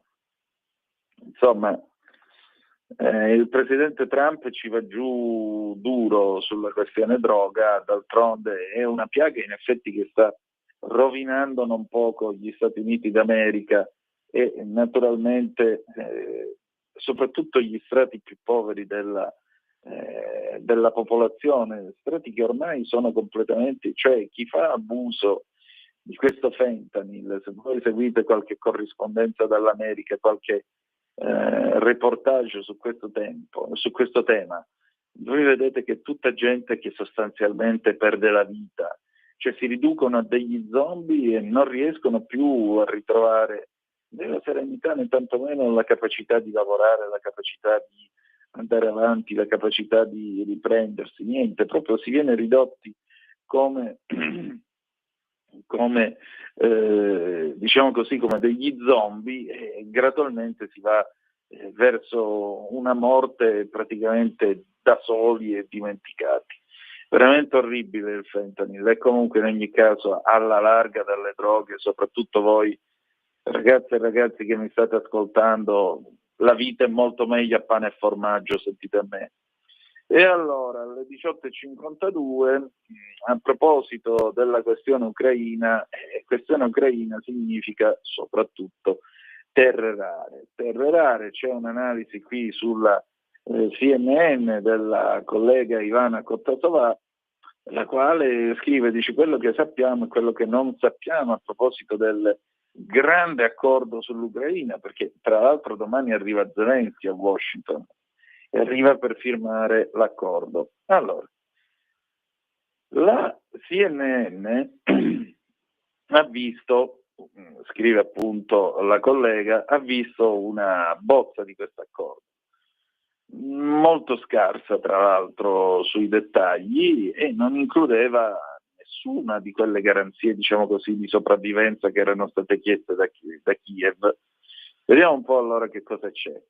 Insomma, il presidente Trump ci va giù duro sulla questione droga, d'altronde è una piaga in effetti che sta rovinando non poco gli Stati Uniti d'America e naturalmente soprattutto gli strati più poveri della popolazione, strati che ormai sono completamente, cioè chi fa abuso di questo fentanyl, se voi seguite qualche corrispondenza dall'America, qualche reportage su questo tema, voi vedete che è tutta gente che sostanzialmente perde la vita, cioè si riducono a degli zombie e non riescono più a ritrovare né la serenità né tantomeno la capacità di lavorare, la capacità di andare avanti, la capacità di riprendersi, niente, proprio si viene ridotti come diciamo così, come degli zombie e gradualmente si va verso una morte praticamente da soli e dimenticati. Veramente orribile il fentanyl e comunque in ogni caso alla larga dalle droghe, soprattutto voi ragazze e ragazzi che mi state ascoltando, la vita è molto meglio a pane e formaggio, sentite me. E allora, alle 18.52, a proposito della questione ucraina significa soprattutto terrorare. Terrorare, c'è un'analisi qui sulla CNN della collega Ivana Kottasová, la quale scrive, dice quello che sappiamo e quello che non sappiamo a proposito del grande accordo sull'Ucraina, perché tra l'altro domani arriva Zelensky a Washington. Arriva per firmare l'accordo. Allora, la CNN ha visto, scrive appunto la collega, ha visto una bozza di questo accordo, molto scarsa tra l'altro sui dettagli e non includeva nessuna di quelle garanzie, diciamo così, di sopravvivenza che erano state chieste da Kiev. Vediamo un po' allora che cosa c'è.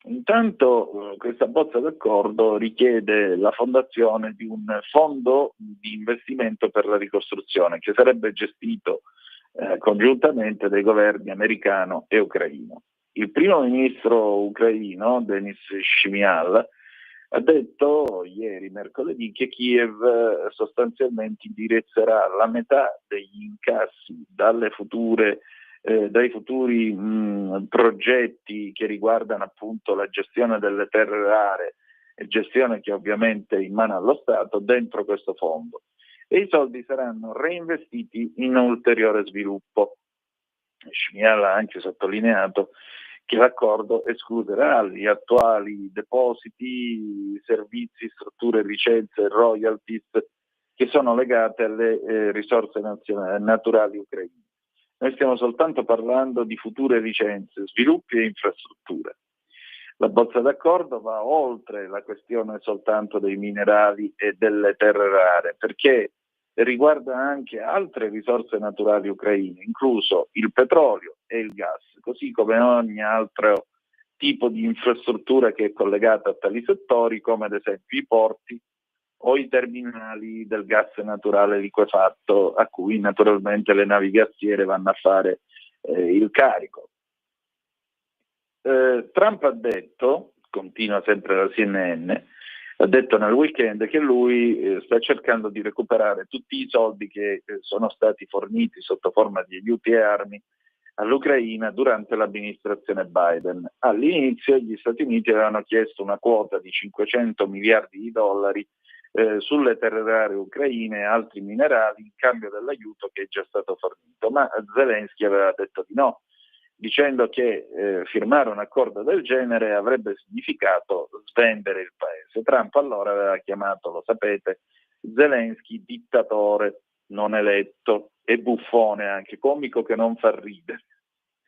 Intanto questa bozza d'accordo richiede la fondazione di un fondo di investimento per la ricostruzione che sarebbe gestito congiuntamente dai governi americano e ucraino. Il primo ministro ucraino, Denis Shmyhal, ha detto ieri, mercoledì, che Kiev sostanzialmente indirizzerà la metà degli incassi dai futuri progetti che riguardano appunto la gestione delle terre rare e gestione che ovviamente è in mano allo Stato dentro questo fondo e i soldi saranno reinvestiti in ulteriore sviluppo. Shmyhal ha anche sottolineato che l'accordo escluderà gli attuali depositi, servizi, strutture, licenze e royalties che sono legate alle risorse naturali ucraine. Noi stiamo soltanto parlando di future licenze, sviluppi e infrastrutture. La bozza d'accordo va oltre la questione soltanto dei minerali e delle terre rare, perché riguarda anche altre risorse naturali ucraine, incluso il petrolio e il gas, così come ogni altro tipo di infrastruttura che è collegata a tali settori, come ad esempio i porti o i terminali del gas naturale liquefatto a cui naturalmente le navi gassiere vanno a fare il carico. Trump ha detto, continua sempre la CNN, ha detto nel weekend che lui sta cercando di recuperare tutti i soldi che sono stati forniti sotto forma di aiuti e armi all'Ucraina durante l'amministrazione Biden. All'inizio gli Stati Uniti avevano chiesto una quota di 500 miliardi di dollari sulle terre rare ucraine e altri minerali in cambio dell'aiuto che è già stato fornito, ma Zelensky aveva detto di no, dicendo che firmare un accordo del genere avrebbe significato svendere il paese. Trump allora aveva chiamato, lo sapete, Zelensky dittatore non eletto e buffone, anche comico che non fa ridere.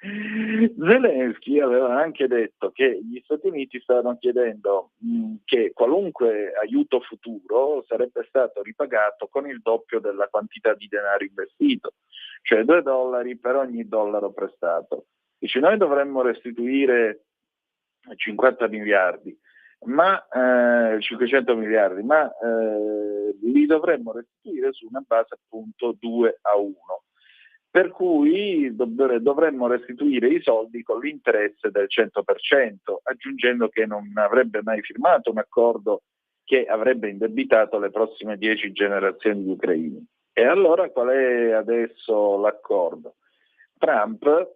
Zelensky aveva anche detto che gli Stati Uniti stavano chiedendo che qualunque aiuto futuro sarebbe stato ripagato con il doppio della quantità di denaro investito, cioè $2 per ogni dollaro prestato. Dice, noi dovremmo restituire 50 miliardi, ma 500 miliardi, ma li dovremmo restituire su una base appunto 2-1. Per cui dovremmo restituire i soldi con l'interesse del 100%, aggiungendo che non avrebbe mai firmato un accordo che avrebbe indebitato le prossime 10 generazioni di ucraini. E allora qual è adesso l'accordo? Trump,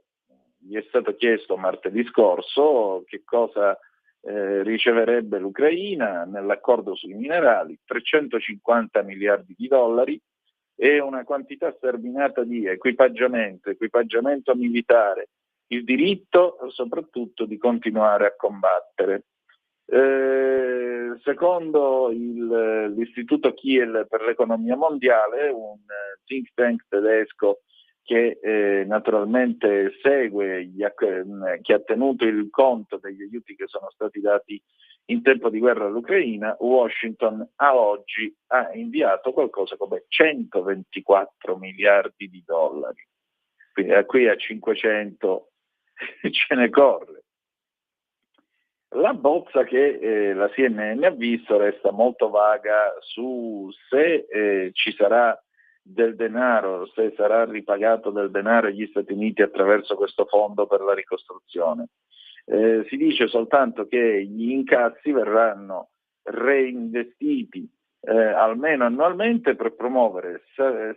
gli è stato chiesto martedì scorso che cosa riceverebbe l'Ucraina nell'accordo sui minerali, 350 miliardi di dollari e una quantità sterminata di equipaggiamento militare, il diritto soprattutto di continuare a combattere. Secondo l'Istituto Kiel per l'economia mondiale, un think tank tedesco che naturalmente segue, che ha tenuto il conto degli aiuti che sono stati dati in tempo di guerra all'Ucraina, Washington a oggi ha inviato qualcosa come 124 miliardi di dollari. Quindi qui a 500 ce ne corre. La bozza che la CNN ha visto resta molto vaga su se ci sarà del denaro, se sarà ripagato del denaro agli Stati Uniti attraverso questo fondo per la ricostruzione. Si dice soltanto che gli incassi verranno reinvestiti almeno annualmente per promuovere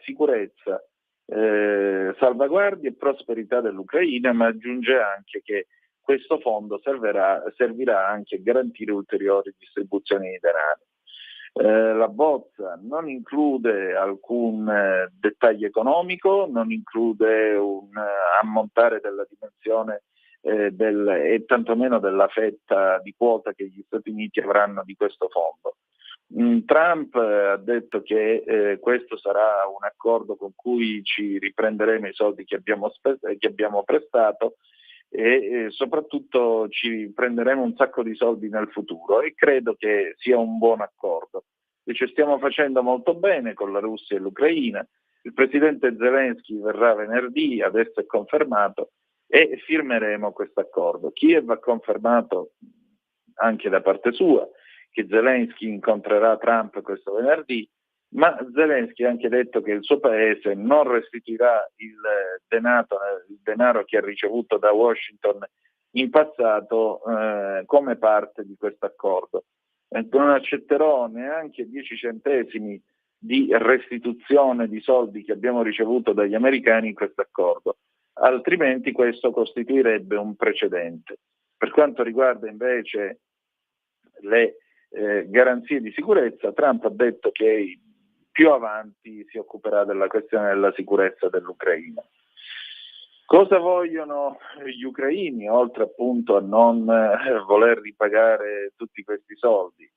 sicurezza, salvaguardia e prosperità dell'Ucraina, ma aggiunge anche che questo fondo servirà anche a garantire ulteriori distribuzioni di denaro. La bozza non include alcun dettaglio economico, non include un ammontare della dimensione e tantomeno della fetta di quota che gli Stati Uniti avranno di questo fondo. Trump ha detto che questo sarà un accordo con cui ci riprenderemo i soldi che abbiamo prestato e soprattutto ci prenderemo un sacco di soldi nel futuro, e credo che sia un buon accordo. Dice, stiamo facendo molto bene con la Russia e l'Ucraina, il presidente Zelensky verrà venerdì, adesso è confermato, e firmeremo questo accordo. Kiev ha confermato anche da parte sua che Zelensky incontrerà Trump questo venerdì, ma Zelensky ha anche detto che il suo paese non restituirà il denaro che ha ricevuto da Washington in passato come parte di questo accordo. Non accetterò neanche 10 centesimi di restituzione di soldi che abbiamo ricevuto dagli americani in questo accordo, altrimenti questo costituirebbe un precedente. Per quanto riguarda invece le garanzie di sicurezza, Trump ha detto che più avanti si occuperà della questione della sicurezza dell'Ucraina. Cosa vogliono gli ucraini, oltre appunto a non voler ripagare tutti questi soldi?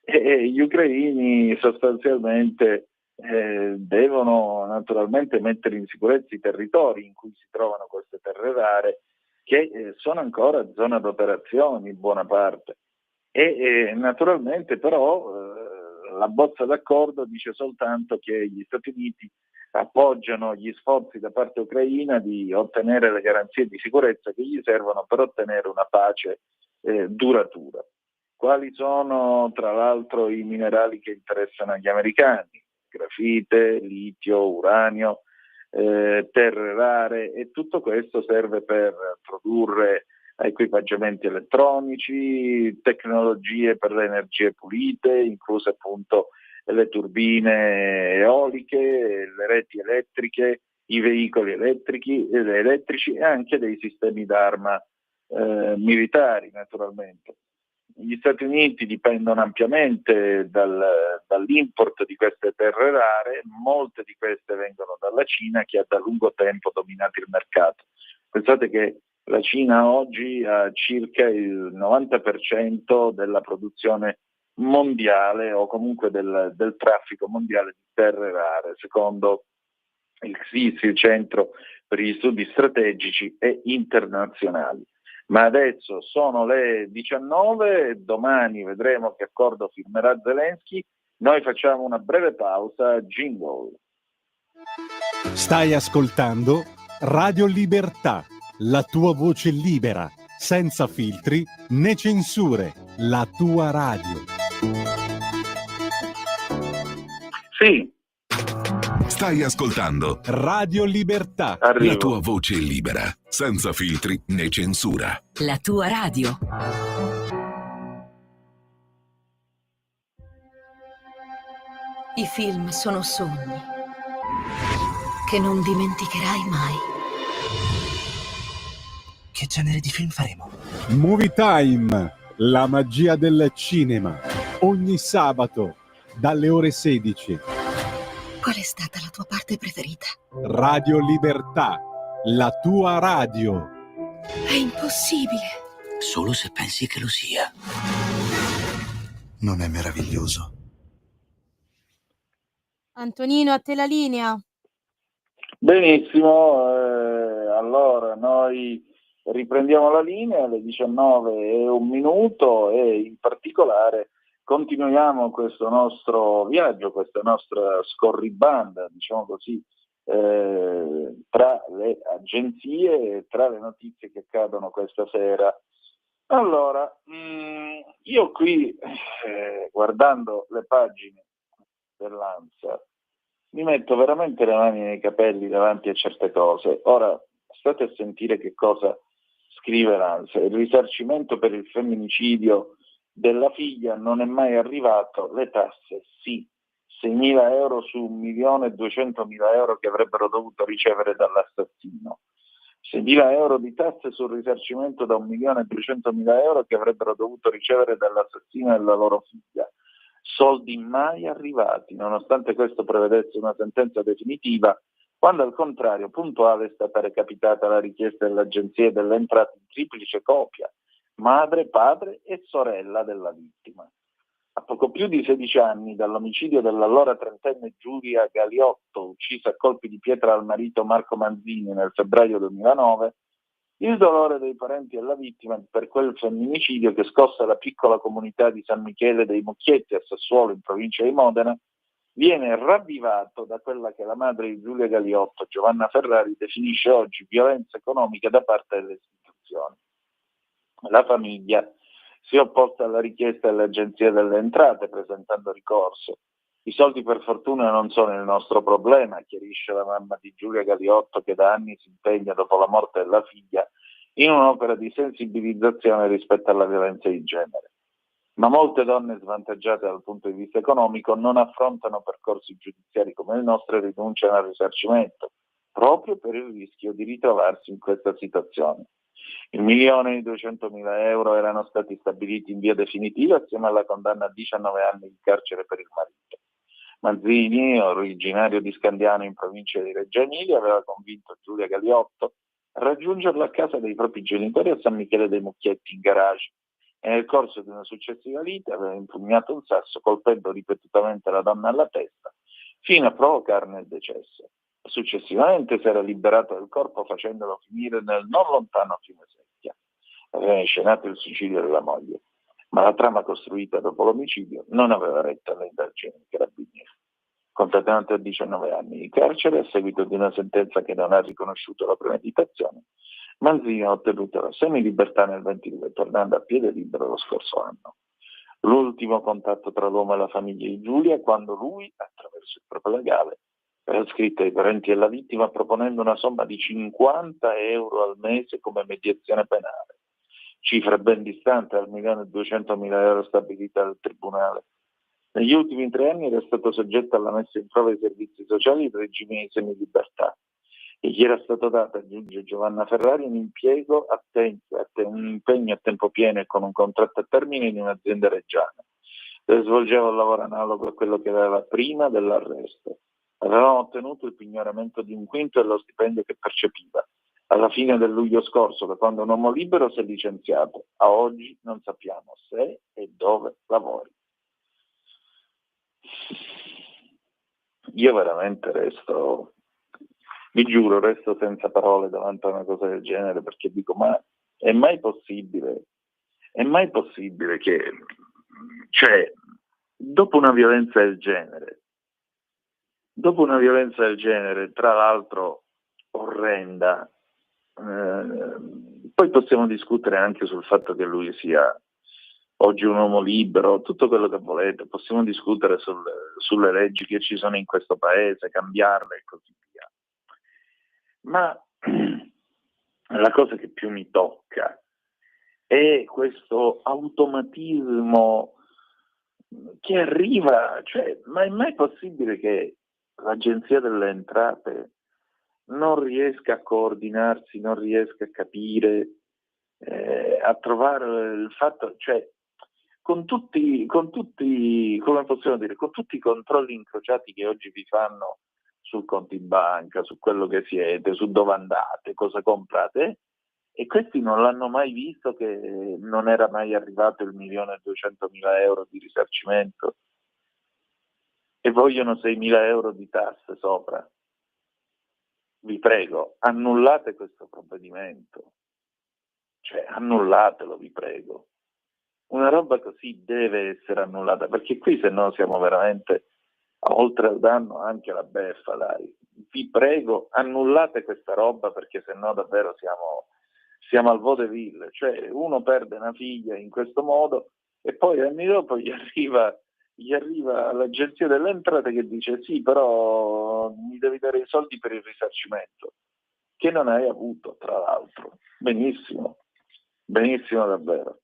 Gli ucraini sostanzialmente devono naturalmente mettere in sicurezza i territori in cui si trovano queste terre rare, che sono ancora zona d'operazione in buona parte. E naturalmente però la bozza d'accordo dice soltanto che gli Stati Uniti appoggiano gli sforzi da parte ucraina di ottenere le garanzie di sicurezza che gli servono per ottenere una pace duratura. Quali sono tra l'altro i minerali che interessano agli americani? Grafite, litio, uranio, terre rare, e tutto questo serve per produrre equipaggiamenti elettronici, tecnologie per le energie pulite, incluse appunto le turbine eoliche, le reti elettriche, i veicoli elettrici e anche dei sistemi d'arma militari, naturalmente. Gli Stati Uniti dipendono ampiamente dall'import di queste terre rare, molte di queste vengono dalla Cina, che ha da lungo tempo dominato il mercato. Pensate che La Cina oggi ha circa il 90% della produzione mondiale o comunque del traffico mondiale di terre rare, secondo il CSIS, il Centro per gli Studi Strategici e Internazionali. Ma adesso sono le 19, domani vedremo che accordo firmerà Zelensky. Noi facciamo una breve pausa, jingle. Stai ascoltando Radio Libertà, la tua voce libera, senza filtri né censure, la tua radio. Sì. Stai ascoltando Radio Libertà. Arrivo. la tua voce libera, senza filtri né censura. La tua radio. I film sono sogni che non dimenticherai mai. Che genere di film faremo? Movie Time, la magia del cinema. Ogni sabato dalle ore 16. Qual è stata la tua parte preferita? Radio Libertà, la tua radio. È impossibile. Solo se pensi che lo sia. Non è meraviglioso? Antonino, a te la linea. Benissimo, allora noi riprendiamo la linea alle 19:01 e in particolare continuiamo questo nostro viaggio, questa nostra scorribanda, diciamo così, tra le agenzie e tra le notizie che accadono questa sera. Allora, io qui, guardando le pagine dell'ANSA, mi metto veramente le mani nei capelli davanti a certe cose. Ora, state a sentire che cosa scrive l'ANSA. Il risarcimento per il femminicidio della figlia non è mai arrivato, le tasse sì, 6.000 euro su 1.200.000 euro che avrebbero dovuto ricevere dall'assassino. 6.000 euro di tasse sul risarcimento da 1.200.000 euro che avrebbero dovuto ricevere dall'assassino e la loro figlia. Soldi mai arrivati, nonostante questo prevedesse una sentenza definitiva, quando al contrario puntuale è stata recapitata la richiesta dell'Agenzia delle Entrate in triplice copia, madre, padre e sorella della vittima. A poco più di 16 anni dall'omicidio dell'allora trentenne Giulia Galiotto, uccisa a colpi di pietra dal marito Marco Manzini nel febbraio 2009, il dolore dei parenti della vittima per quel femminicidio che scossa la piccola comunità di San Michele dei Mucchietti a Sassuolo in provincia di Modena viene ravvivato da quella che la madre di Giulia Galiotto, Giovanna Ferrari, definisce oggi violenza economica da parte delle istituzioni. La famiglia si è opposta alla richiesta dell'Agenzia delle Entrate presentando ricorso. I soldi per fortuna non sono il nostro problema, chiarisce la mamma di Giulia Galiotto che da anni si impegna dopo la morte della figlia in un'opera di sensibilizzazione rispetto alla violenza di genere. Ma molte donne svantaggiate dal punto di vista economico non affrontano percorsi giudiziari come il nostro e rinunciano al risarcimento, proprio per il rischio di ritrovarsi in questa situazione. 1.200.000 euro erano stati stabiliti in via definitiva assieme alla condanna a 19 anni di carcere per il marito. Manzini, originario di Scandiano in provincia di Reggio Emilia, aveva convinto Giulia Galiotto a raggiungerlo a casa dei propri genitori a San Michele dei Mucchietti in garage e nel corso di una successiva lite aveva impugnato un sasso colpendo ripetutamente la donna alla testa fino a provocarne il decesso. Successivamente si era liberato del corpo facendolo finire nel non lontano fiume Secchia. Aveva inscenato il suicidio della moglie, ma la trama costruita dopo l'omicidio non aveva retta alle indagini dei carabinieri. Condannato a 19 anni di carcere a seguito di una sentenza che non ha riconosciuto la premeditazione, Manzini ha ottenuto la semilibertà nel 22, tornando a piede libero lo scorso anno. L'ultimo contatto tra l'uomo e la famiglia di Giulia quando lui, attraverso il proprio legale, era scritto ai parenti della vittima proponendo una somma di 50 euro al mese come mediazione penale, cifra ben distante dal 1.200.000 euro stabilita dal Tribunale. Negli ultimi 3 anni era stato soggetto alla messa in prova dei servizi sociali e del regime di semilibertà e gli era stato dato, aggiunge Giovanna Ferrari, un impegno a tempo pieno e con un contratto a termine in un'azienda reggiana, dove svolgeva un lavoro analogo a quello che aveva prima dell'arresto. Avevamo ottenuto il pignoramento di 1/5 dello stipendio che percepiva, alla fine del luglio scorso, da quando un uomo libero si è licenziato, a oggi non sappiamo se e dove lavori. Io veramente vi giuro, resto senza parole davanti a una cosa del genere, perché dico, ma è mai possibile che, cioè, dopo una violenza del genere, tra l'altro orrenda, poi possiamo discutere anche sul fatto che lui sia oggi un uomo libero, tutto quello che volete, possiamo discutere sulle leggi che ci sono in questo paese, cambiarle e così via. Ma la cosa che più mi tocca è questo automatismo che arriva, cioè, ma è mai possibile che l'Agenzia delle Entrate non riesca a coordinarsi, non riesca a capire, a trovare il fatto, cioè, con tutti, come possiamo dire, con tutti i controlli incrociati che oggi vi fanno sul conto in banca, su quello che siete, su dove andate, cosa comprate, e questi non l'hanno mai visto che non era mai arrivato il 1.200.000 euro di risarcimento e vogliono 6.000 euro di tasse sopra. Vi prego, annullate questo provvedimento, cioè annullatelo, vi prego. Una roba così deve essere annullata, perché qui se no siamo veramente, oltre al danno, anche la beffa, dai. Vi prego, annullate questa roba, perché se no davvero siamo al vaudeville. Cioè, uno perde una figlia in questo modo e poi anni dopo gli arriva l'Agenzia delle Entrate che dice sì, però mi devi dare i soldi per il risarcimento, che non hai avuto, tra l'altro. Benissimo davvero.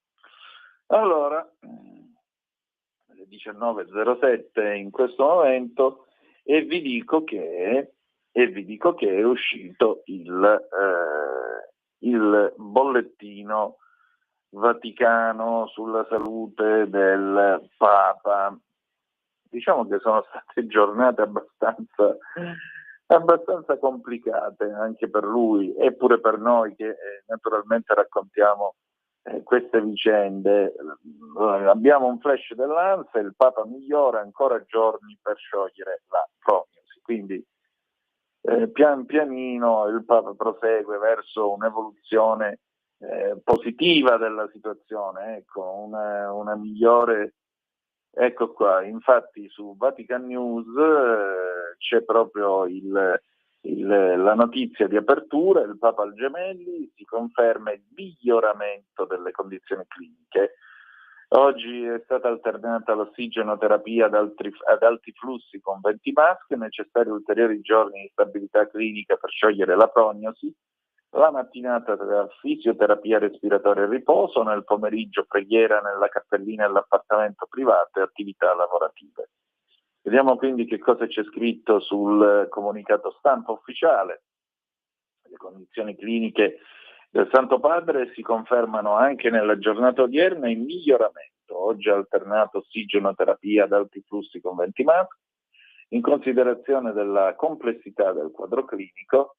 Allora, alle 19.07 in questo momento, e vi dico che è uscito il bollettino vaticano sulla salute del Papa. Diciamo che sono state giornate abbastanza complicate anche per lui e pure per noi che naturalmente raccontiamo queste vicende. Abbiamo un flash dell'ANSA, il Papa migliora, ancora giorni per sciogliere la prognosi. Quindi pian pianino il Papa prosegue verso un'evoluzione positiva della situazione, ecco, una migliore. Ecco qua, infatti su Vatican News c'è proprio la notizia di apertura, il Papa al Gemelli, si conferma il miglioramento delle condizioni cliniche. Oggi è stata alternata l'ossigenoterapia ad alti flussi con 20 mask, necessari ulteriori giorni di stabilità clinica per sciogliere la prognosi. La mattinata della fisioterapia respiratoria e riposo, nel pomeriggio preghiera nella cappellina dell'appartamento privato e attività lavorative. Vediamo quindi che cosa c'è scritto sul comunicato stampa ufficiale. Le condizioni cliniche del Santo Padre si confermano anche nella giornata odierna in miglioramento. Oggi ha alternato ossigenoterapia ad alti flussi con 20 mask. In considerazione della complessità del quadro clinico,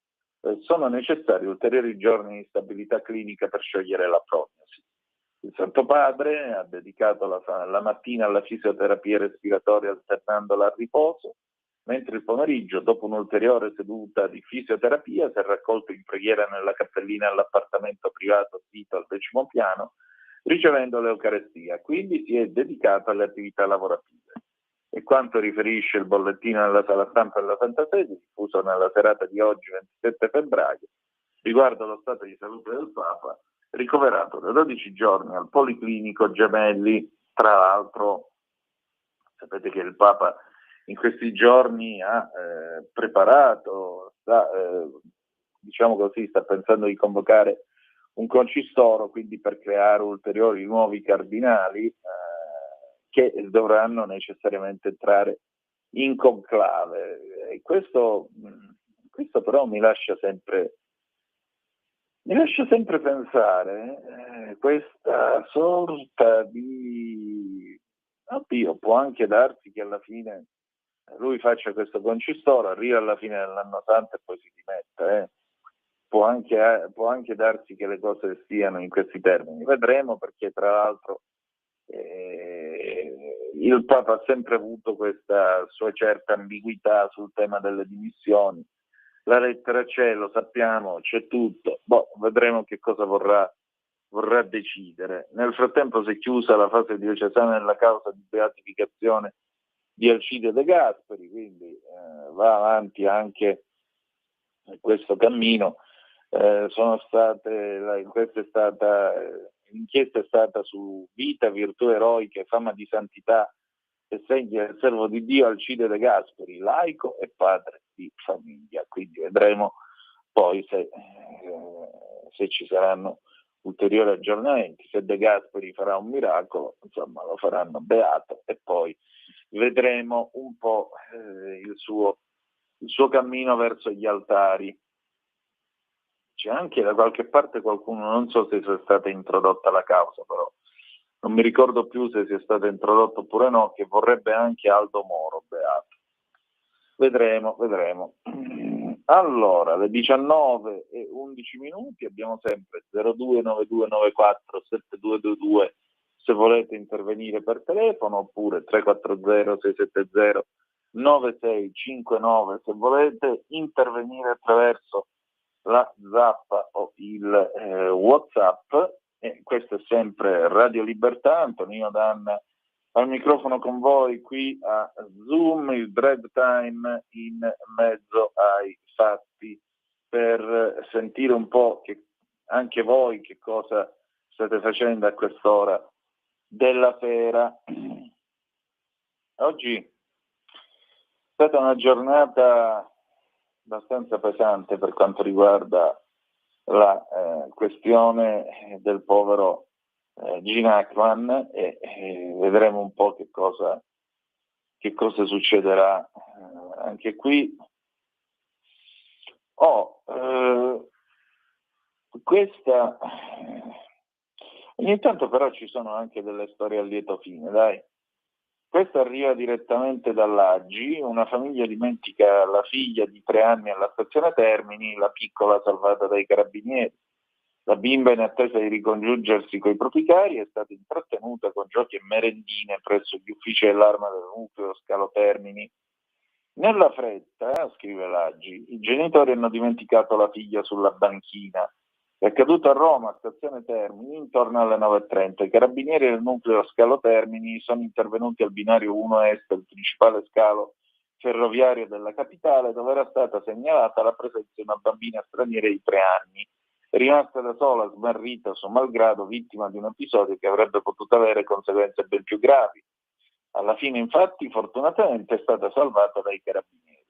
sono necessari ulteriori giorni di stabilità clinica per sciogliere la prognosi. Il Santo Padre ha dedicato la mattina alla fisioterapia respiratoria alternandola al riposo, mentre il pomeriggio, dopo un'ulteriore seduta di fisioterapia, si è raccolto in preghiera nella cappellina all'appartamento privato sito al 10° piano, ricevendo l'Eucarestia. Quindi si è dedicato alle attività lavorative. E quanto riferisce il bollettino della Sala Stampa della Santa Sede, diffuso nella serata di oggi, 27 febbraio, riguardo lo stato di salute del Papa, ricoverato da 12 giorni al Policlinico Gemelli. Tra l'altro, sapete che il Papa in questi giorni ha preparato, diciamo così, sta pensando di convocare un concistoro, quindi per creare ulteriori nuovi cardinali, che dovranno necessariamente entrare in conclave. E questo però mi lascia sempre pensare, questa sorta di... Oddio, può anche darsi che alla fine lui faccia questo concistoro, arriva alla fine dell'anno santo e poi si dimetta. può anche darsi che le cose stiano in questi termini. Vedremo, perché tra l'altro il Papa ha sempre avuto questa sua certa ambiguità sul tema delle dimissioni. La lettera c'è, lo sappiamo, c'è tutto. Vedremo che cosa vorrà decidere. Nel frattempo si è chiusa la fase diocesana nella causa di beatificazione di Alcide De Gasperi, quindi va avanti anche questo cammino. L'inchiesta è stata su vita, virtù eroiche, fama di santità e segni del servo di Dio Alcide De Gasperi, laico e padre di famiglia. Quindi vedremo poi se ci saranno ulteriori aggiornamenti, se De Gasperi farà un miracolo, insomma lo faranno beato, e poi vedremo un po' il suo cammino verso gli altari. C'è anche da qualche parte qualcuno, non so se sia stata introdotta la causa, però non mi ricordo più se sia stata introdotta oppure no, che vorrebbe anche Aldo Moro beato. Vedremo. Allora, alle 19:11 abbiamo sempre 0292947222 se volete intervenire per telefono, oppure 340-670-9659 se volete intervenire attraverso la Zappa o il WhatsApp. Questo è sempre Radio Libertà, Antonino Danna al microfono con voi qui a Zoom, il Drive Time in mezzo ai fatti, per sentire un po' che anche voi che cosa state facendo a quest'ora della sera. Oggi è stata una giornata abbastanza pesante per quanto riguarda la questione del povero Gene Hackman, e vedremo un po' che cosa succederà anche qui. Ogni tanto però ci sono anche delle storie a lieto fine, dai. Questa arriva direttamente dall'Aggi. Una famiglia dimentica la figlia di 3 anni alla stazione Termini, la piccola salvata dai carabinieri. La bimba, in attesa di ricongiungersi coi propri cari, è stata intrattenuta con giochi e merendine presso gli uffici dell'Arma del Nucleo Scalo Termini. Nella fretta, scrive l'Aggi, i genitori hanno dimenticato la figlia sulla banchina. È accaduto a Roma, stazione Termini, intorno alle 9:30. I carabinieri del nucleo Scalo Termini sono intervenuti al binario 1 Est, il principale scalo ferroviario della capitale, dove era stata segnalata la presenza di una bambina straniera di 3 anni, rimasta da sola, smarrita, suo malgrado, vittima di un episodio che avrebbe potuto avere conseguenze ben più gravi. Alla fine, infatti, fortunatamente è stata salvata dai carabinieri.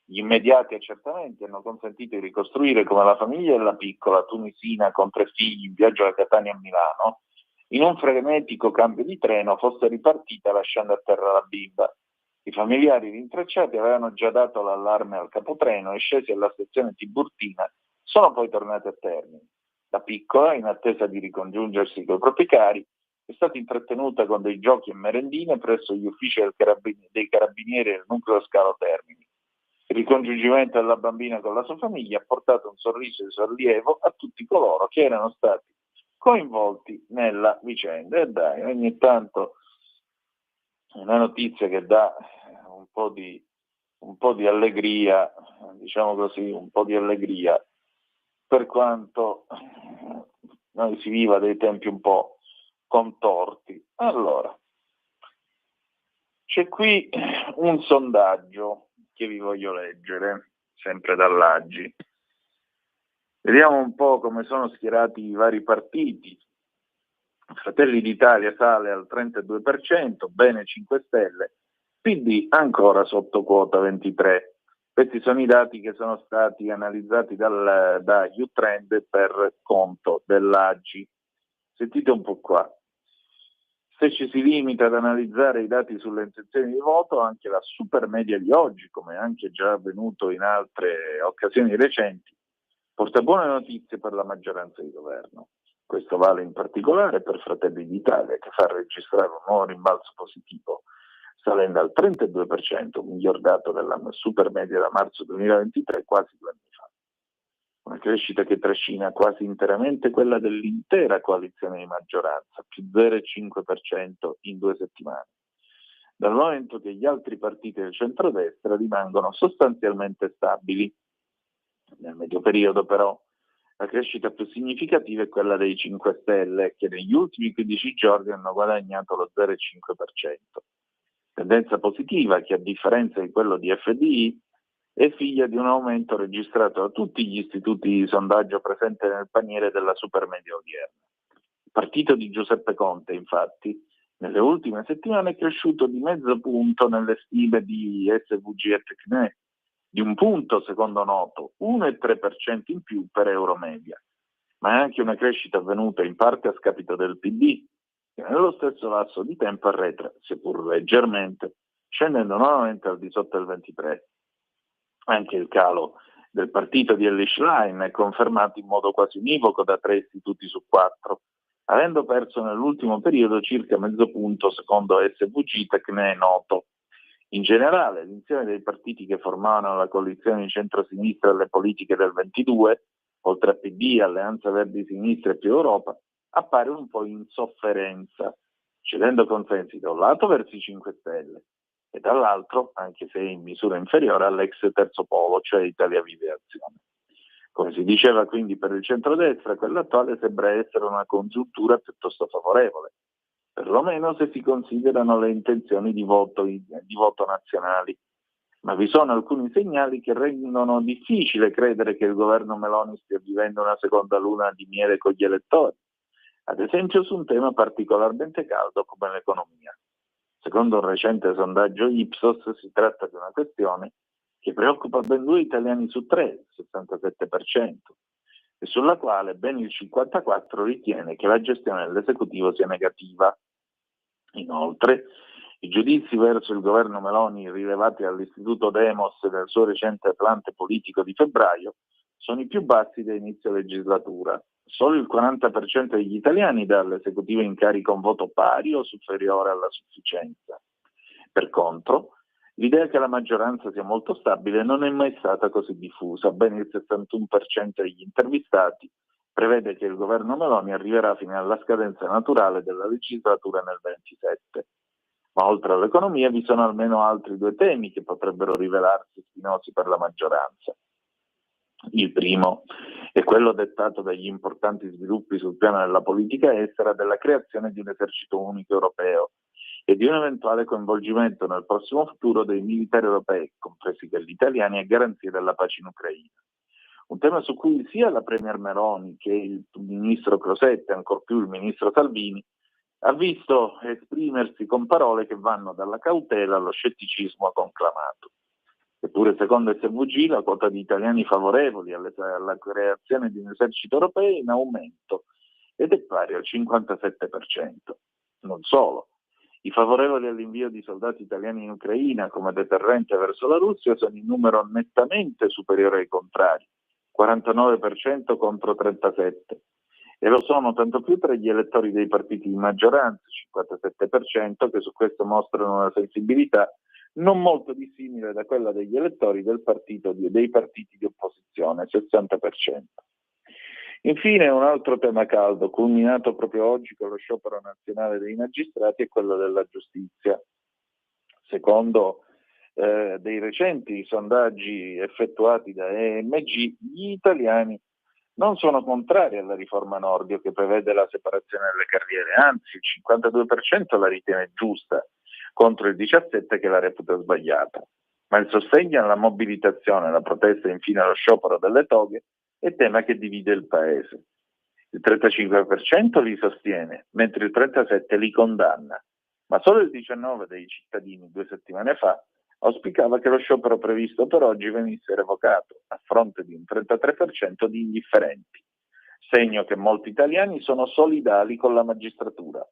Gli immediati accertamenti hanno consentito di ricostruire come la famiglia della piccola, tunisina con 3 figli in viaggio da Catania a Milano, in un frenetico cambio di treno fosse ripartita lasciando a terra la bimba. I familiari rintracciati avevano già dato l'allarme al capotreno e, scesi alla stazione Tiburtina, sono poi tornati a Termini. La piccola, in attesa di ricongiungersi con i propri cari, è stata intrattenuta con dei giochi e merendine presso gli uffici dei carabinieri del nucleo Scalo Termini. Il ricongiungimento della bambina con la sua famiglia ha portato un sorriso di sollievo a tutti coloro che erano stati coinvolti nella vicenda. E dai, ogni tanto una notizia che dà un po' di allegria, diciamo così, un po' di allegria, per quanto noi si viva dei tempi un po' contorti. Allora, c'è qui un sondaggio che vi voglio leggere, sempre dall'Aggi. Vediamo un po' come sono schierati i vari partiti. Fratelli d'Italia sale al 32%, Bene 5 Stelle, PD ancora sotto quota 23%. Questi sono i dati che sono stati analizzati da Utrend per conto dell'Aggi. Sentite un po' qua. Se ci si limita ad analizzare i dati sulle intenzioni di voto, anche la super media di oggi, come anche già avvenuto in altre occasioni recenti, porta buone notizie per la maggioranza di governo. Questo vale in particolare per Fratelli d'Italia, che fa registrare un nuovo rimbalzo positivo, salendo al 32%, miglior dato della super media da marzo 2023, quasi 2 anni fa. una crescita che trascina quasi interamente quella dell'intera coalizione di maggioranza, più 0,5% in 2 settimane, dal momento che gli altri partiti del centrodestra rimangono sostanzialmente stabili. Nel medio periodo però la crescita più significativa è quella dei 5 Stelle, che negli ultimi 15 giorni hanno guadagnato lo 0,5%. Tendenza positiva che, a differenza di quello di FDI, è figlia di un aumento registrato da tutti gli istituti di sondaggio presenti nel paniere della supermedia odierna. Il partito di Giuseppe Conte, infatti, nelle ultime settimane è cresciuto di mezzo punto nelle stime di SVG e Tecne, di un punto secondo Noto, 1,3% in più per Euromedia, ma è anche una crescita avvenuta in parte a scapito del PD, che nello stesso lasso di tempo arretra, seppur leggermente, scendendo nuovamente al di sotto del 23%. Anche il calo del partito di Elly Schlein è confermato in modo quasi univoco da 3 istituti su 4, avendo perso nell'ultimo periodo circa mezzo punto secondo SVG, Tecne e Noto. In generale, l'insieme dei partiti che formavano la coalizione di centro-sinistra alle politiche del 22, oltre a PD, Alleanza Verdi Sinistra e Più Europa, appare un po' in sofferenza, cedendo consensi da un lato verso i 5 Stelle e dall'altro, anche se in misura inferiore, all'ex terzo polo, cioè Italia Viva e Azione. Come si diceva quindi per il centrodestra, quella attuale sembra essere una congiuntura piuttosto favorevole, perlomeno se si considerano le intenzioni di voto nazionali. Ma vi sono alcuni segnali che rendono difficile credere che il governo Meloni stia vivendo una seconda luna di miele con gli elettori, ad esempio su un tema particolarmente caldo come l'economia. Secondo un recente sondaggio Ipsos si tratta di una questione che preoccupa ben 2 italiani su 3, il 67%, e sulla quale ben il 54% ritiene che la gestione dell'esecutivo sia negativa. Inoltre, i giudizi verso il governo Meloni rilevati dall'Istituto Demos nel suo recente Atlante politico di febbraio sono i più bassi da inizio legislatura. Solo il 40% degli italiani dà all'esecutivo in carica un voto pari o superiore alla sufficienza. Per contro, l'idea che la maggioranza sia molto stabile non è mai stata così diffusa. Ben il 61% degli intervistati prevede che il governo Meloni arriverà fino alla scadenza naturale della legislatura nel 27. Ma oltre all'economia vi sono almeno altri 2 temi che potrebbero rivelarsi spinosi per la maggioranza. Il primo è quello dettato dagli importanti sviluppi sul piano della politica estera della creazione di un esercito unico europeo e di un eventuale coinvolgimento nel prossimo futuro dei militari europei, compresi quelli italiani, a garanzia della pace in Ucraina. Un tema su cui sia la Premier Meloni che il ministro Crosetti, ancor più il ministro Salvini, ha visto esprimersi con parole che vanno dalla cautela allo scetticismo conclamato. Eppure, secondo SVG, la quota di italiani favorevoli alla creazione di un esercito europeo è in aumento ed è pari al 57%. Non solo. I favorevoli all'invio di soldati italiani in Ucraina come deterrente verso la Russia sono in numero nettamente superiore ai contrari, 49% contro 37%. E lo sono tanto più tra gli elettori dei partiti di maggioranza, 57%, che su questo mostrano una sensibilità non molto dissimile da quella degli elettori dei partiti di opposizione, 60%. Infine, un altro tema caldo, culminato proprio oggi con lo sciopero nazionale dei magistrati, è quello della giustizia. Secondo dei recenti sondaggi effettuati da EMG, gli italiani non sono contrari alla riforma Nordio che prevede la separazione delle carriere, anzi il 52% la ritiene giusta, contro il 17% che la reputa sbagliata. Ma il sostegno alla mobilitazione, la protesta e infine allo sciopero delle toghe è tema che divide il Paese. Il 35% li sostiene, mentre il 37% li condanna, ma solo il 19% dei cittadini 2 settimane fa auspicava che lo sciopero previsto per oggi venisse revocato, a fronte di un 33% di indifferenti, segno che molti italiani sono solidali con la magistratura,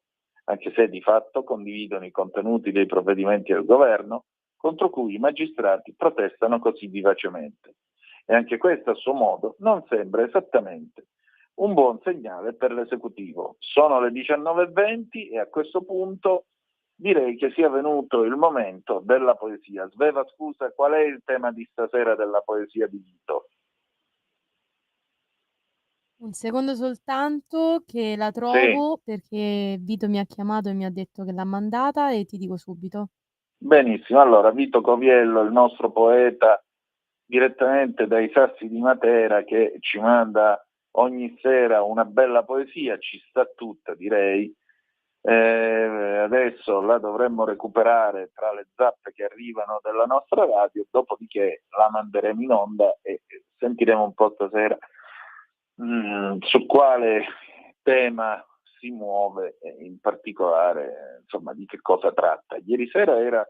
anche se di fatto condividono i contenuti dei provvedimenti del governo contro cui i magistrati protestano così vivacemente. E anche questo a suo modo non sembra esattamente un buon segnale per l'esecutivo. Sono le 19:20 e a questo punto direi che sia venuto il momento della poesia. Sveva, scusa, qual è il tema di stasera della poesia di Vito? Un secondo soltanto che la Sì, trovo, perché Vito mi ha chiamato e mi ha detto che l'ha mandata e ti dico subito. benissimo. Allora, Vito Coviello, il nostro poeta, direttamente dai Sassi di Matera, che ci manda ogni sera una bella poesia, ci sta tutta, direi. Adesso la dovremmo recuperare tra le zappe che arrivano dalla nostra radio, dopodiché la manderemo in onda e sentiremo un po' stasera su quale tema si muove e in particolare insomma di che cosa tratta. Ieri sera era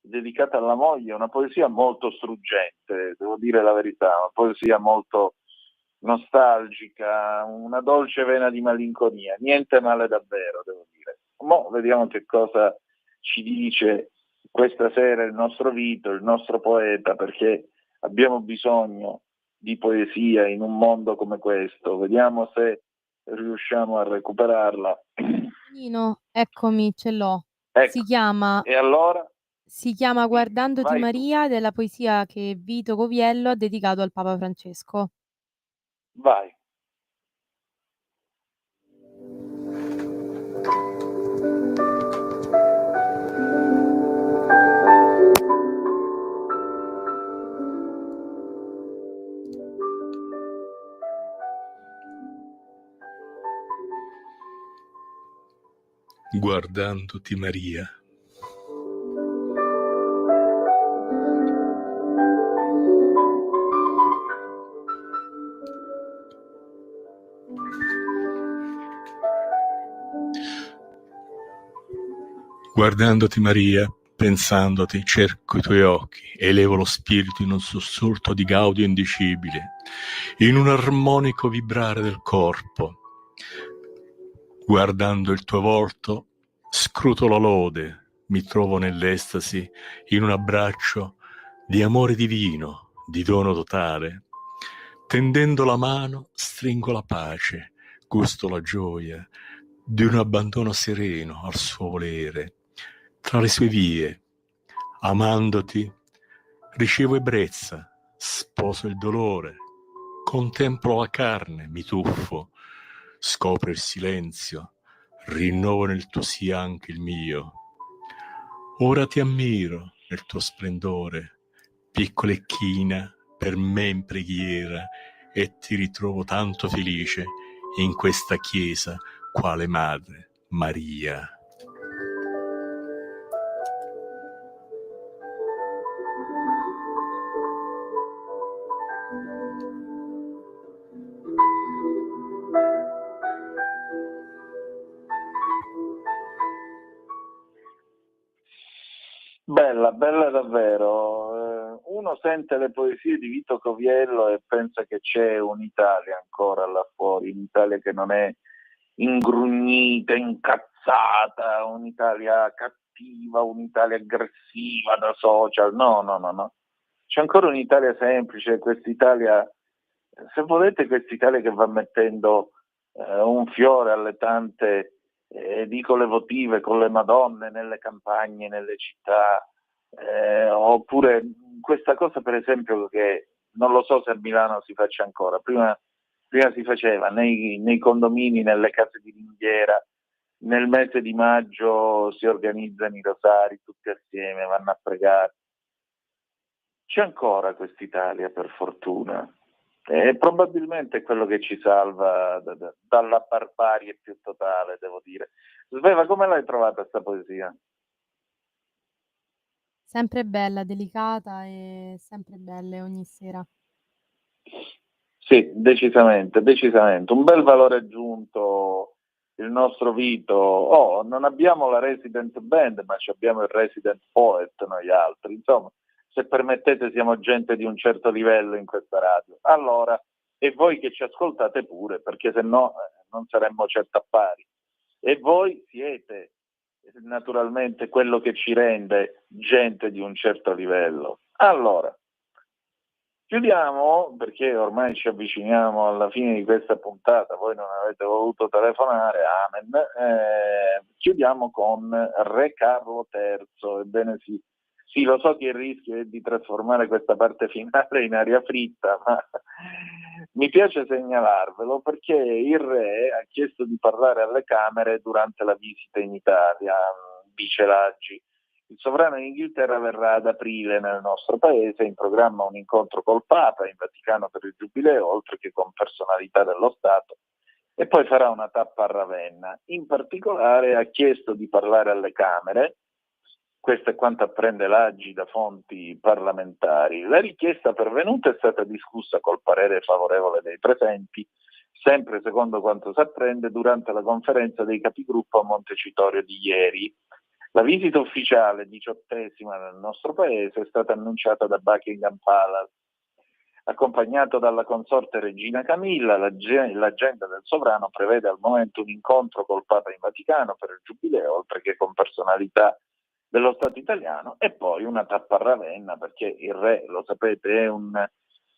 dedicata alla moglie, una poesia molto struggente, devo dire la verità, una poesia molto nostalgica, una dolce vena di malinconia, niente male davvero, devo dire. Mo vediamo che cosa ci dice questa sera il nostro Vito, il nostro poeta, perché abbiamo bisogno di poesia in un mondo come questo. Vediamo se riusciamo a recuperarla. Nino, eccomi, ce l'ho. Ecco, e allora? Si chiama Guardandoti Vai tu. Maria, ed è la poesia che Vito Coviello ha dedicato al Papa Francesco. Vai. Guardandoti Maria. Guardandoti Maria, pensandoti, cerco i tuoi occhi, elevo lo spirito in un sussulto di gaudio indicibile, in un armonico vibrare del corpo. Guardando il tuo volto, scruto la lode, mi trovo nell'estasi, in un abbraccio di amore divino, di dono totale. Tendendo la mano, stringo la pace, gusto la gioia di un abbandono sereno al suo volere. Tra le sue vie, amandoti, ricevo ebbrezza, sposo il dolore, contemplo la carne, mi tuffo, scopro il silenzio, rinnovo nel tuo sì anche il mio. Ora ti ammiro nel tuo splendore, piccola e china, per me in preghiera, e ti ritrovo tanto felice in questa chiesa, quale Madre Maria. Bella, bella davvero. Uno sente le poesie di Vito Coviello e pensa che c'è un'Italia ancora là fuori, un'Italia che non è ingrugnita, incazzata, un'Italia cattiva, un'Italia aggressiva da social. No, no, no, no. C'è ancora un'Italia semplice, quest'Italia, se volete, quest'Italia che va mettendo un fiore alle tante edicole votive con le Madonne nelle campagne, nelle città, oppure questa cosa per esempio che non lo so se a Milano si faccia ancora, prima si faceva nei condomini, nelle case di ringhiera, nel mese di maggio si organizzano i rosari tutti assieme, vanno a pregare. C'è ancora quest'Italia, per fortuna, e probabilmente è quello che ci salva dalla barbarie più totale, devo dire. Sveva, come l'hai trovata questa poesia? Sempre bella, delicata e sempre belle ogni sera. Sì, decisamente, decisamente. Un bel valore aggiunto il nostro Vito. Oh, non abbiamo la resident band, ma abbiamo il resident poet noi altri. Insomma, se permettete siamo gente di un certo livello in questa radio. Allora, e voi che ci ascoltate pure, perché se no non saremmo certo a pari. E voi siete naturalmente quello che ci rende gente di un certo livello. Allora, chiudiamo, perché ormai ci avviciniamo alla fine di questa puntata, voi non avete voluto telefonare, amen. Chiudiamo con Re Carlo III, ebbene sì. Sì, lo so che il rischio è di trasformare questa parte finale in aria fritta, ma Mi piace segnalarvelo perché il re ha chiesto di parlare alle Camere durante la visita in Italia, dice l'Aggi. Il sovrano d'Inghilterra verrà ad aprile nel nostro paese, in programma un incontro col Papa in Vaticano per il Giubileo, oltre che con personalità dello Stato, e poi farà una tappa a Ravenna. In particolare ha chiesto di parlare alle Camere, questo è quanto apprende l'Aggi da fonti parlamentari. La richiesta pervenuta è stata discussa col parere favorevole dei presenti, sempre secondo quanto si apprende durante la conferenza dei capigruppo a Montecitorio di ieri. La visita ufficiale 18ª nel nostro paese è stata annunciata da Buckingham Palace. Accompagnato dalla consorte Regina Camilla, l'agenda del sovrano prevede al momento un incontro col Papa in Vaticano per il Giubileo, oltre che con personalità dello Stato italiano, e poi una tappa a Ravenna, perché il re, lo sapete, è un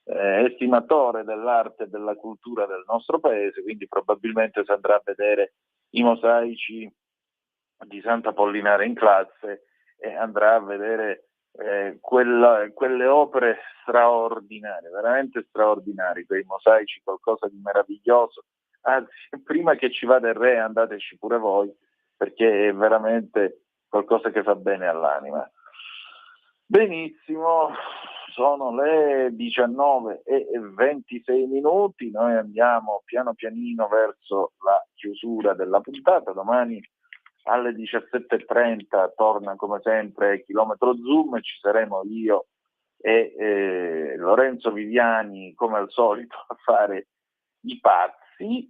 estimatore dell'arte e della cultura del nostro paese, quindi probabilmente si andrà a vedere i mosaici di Sant'Apollinare in classe e andrà a vedere quelle opere straordinarie, veramente straordinarie, quei mosaici, qualcosa di meraviglioso. Anzi, prima che ci vada il re, andateci pure voi, perché è veramente qualcosa che fa bene all'anima. Benissimo, sono le 19:26, noi andiamo piano pianino verso la chiusura della puntata. Domani alle 17:30 torna come sempre Chilometro Zoom, ci saremo io e Lorenzo Viviani come al solito a fare i pazzi,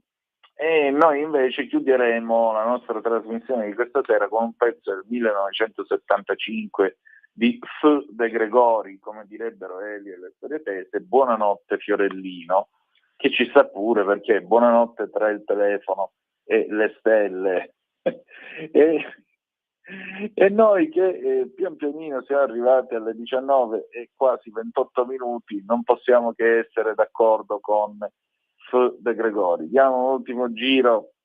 e noi invece chiuderemo la nostra trasmissione di questa sera con un pezzo del 1975 di F. De Gregori, come direbbero Eli e le storie tese, Buonanotte Fiorellino, che ci sta pure perché buonanotte tra il telefono e le stelle. E noi che pian pianino siamo arrivati alle 19 e quasi 28 minuti, non possiamo che essere d'accordo con F. De Gregori. Diamo un ultimo giro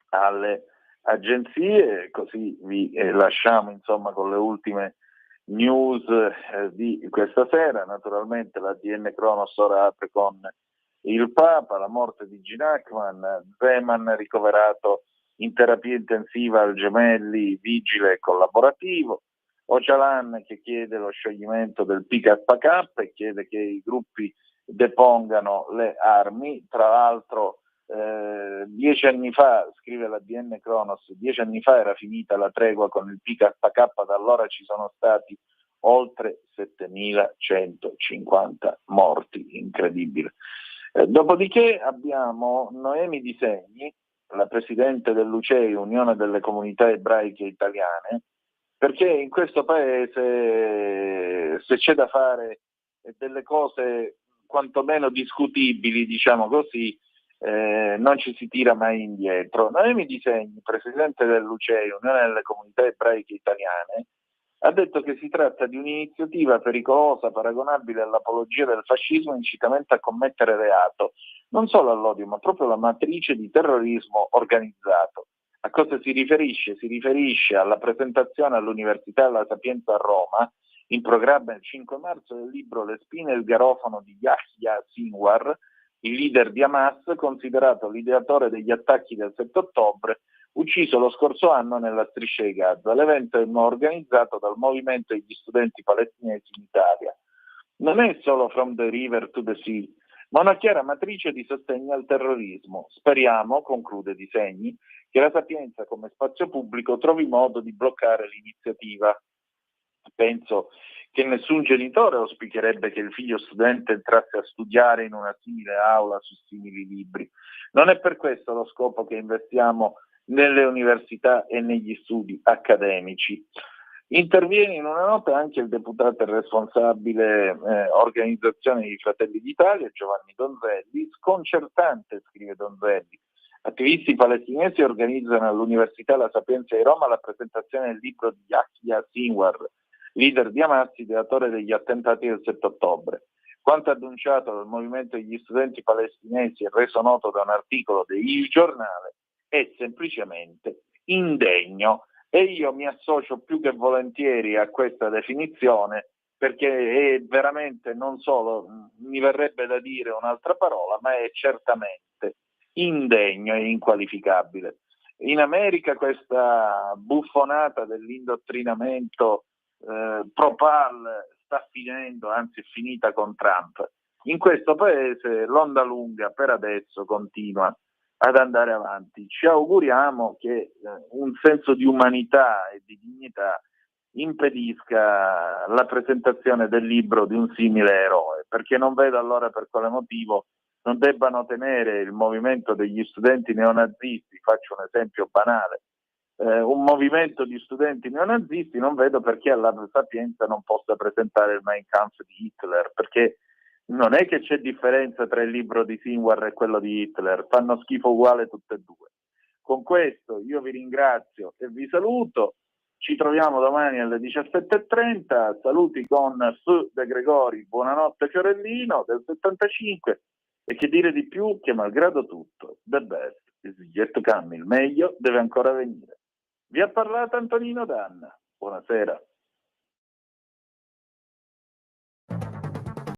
alle agenzie, così vi lasciamo insomma con le ultime news di questa sera. Naturalmente la DN Cronos ora apre con il Papa, la morte di Gene Hackman, Zeman ricoverato in terapia intensiva al Gemelli, vigile e collaborativo, Öcalan che chiede lo scioglimento del PKK e chiede che i gruppi depongano le armi. Tra l'altro 10 anni fa, scrive la DN Cronos, 10 anni fa era finita la tregua con il PKK, da allora ci sono stati oltre 7.150 morti, incredibile. Dopodiché abbiamo Noemi Di Segni, la presidente dell'UCEI, Unione delle Comunità Ebraiche Italiane, perché in questo paese se c'è da fare delle cose quantomeno discutibili, diciamo così, non ci si tira mai indietro. Noemi Di Segni, presidente dell'UCEI, Unione delle Comunità Ebraiche Italiane, ha detto che si tratta di un'iniziativa pericolosa, paragonabile all'apologia del fascismo, incitamento a commettere reato, non solo all'odio, ma proprio alla matrice di terrorismo organizzato. A cosa si riferisce? Si riferisce alla presentazione all'Università La Sapienza a Roma, in programma il 5 marzo, del libro Le spine e il garofano di Yahya Sinwar, il leader di Hamas, considerato l'ideatore degli attacchi del 7 ottobre, ucciso lo scorso anno nella striscia di Gaza. L'evento è organizzato dal Movimento degli Studenti Palestinesi in Italia. Non è solo From the River to the Sea, ma una chiara matrice di sostegno al terrorismo. Speriamo, conclude Di Segni, che la Sapienza come spazio pubblico trovi modo di bloccare l'iniziativa. Penso che nessun genitore auspicherebbe che il figlio studente entrasse a studiare in una simile aula su simili libri. Non è per questo lo scopo che investiamo nelle università e negli studi accademici. Interviene in una nota anche il deputato e responsabile organizzazione di Fratelli d'Italia, Giovanni Donzelli. Sconcertante, scrive Donzelli. Attivisti palestinesi organizzano all'Università La Sapienza di Roma la presentazione del libro di Yahya Sinwar, leader di Hamas, ideatore degli attentati del 7 ottobre. Quanto annunciato dal Movimento degli Studenti Palestinesi e reso noto da un articolo di Il Giornale è semplicemente indegno, e io mi associo più che volentieri a questa definizione, perché è veramente, non solo, mi verrebbe da dire un'altra parola, ma è certamente indegno e inqualificabile. In America questa buffonata dell'indottrinamento pro-PAL sta finendo, anzi è finita con Trump. In questo paese l'onda lunga per adesso continua ad andare avanti. Ci auguriamo che un senso di umanità e di dignità impedisca la presentazione del libro di un simile eroe, perché non vedo allora per quale motivo non debbano tenere il movimento degli studenti neonazisti, faccio un esempio banale, un movimento di studenti neonazisti, non vedo perché alla Sapienza non possa presentare il Mein Kampf di Hitler, perché non è che c'è differenza tra il libro di Sinwar e quello di Hitler, fanno schifo uguale tutte e due. Con questo io vi ringrazio e vi saluto, ci troviamo domani alle 17:30, saluti con F. De Gregori, buonanotte Fiorellino del 75, e che dire di più che malgrado tutto, the best is yet to come, il meglio deve ancora venire. Vi ha parlato Antonino Danna, buonasera.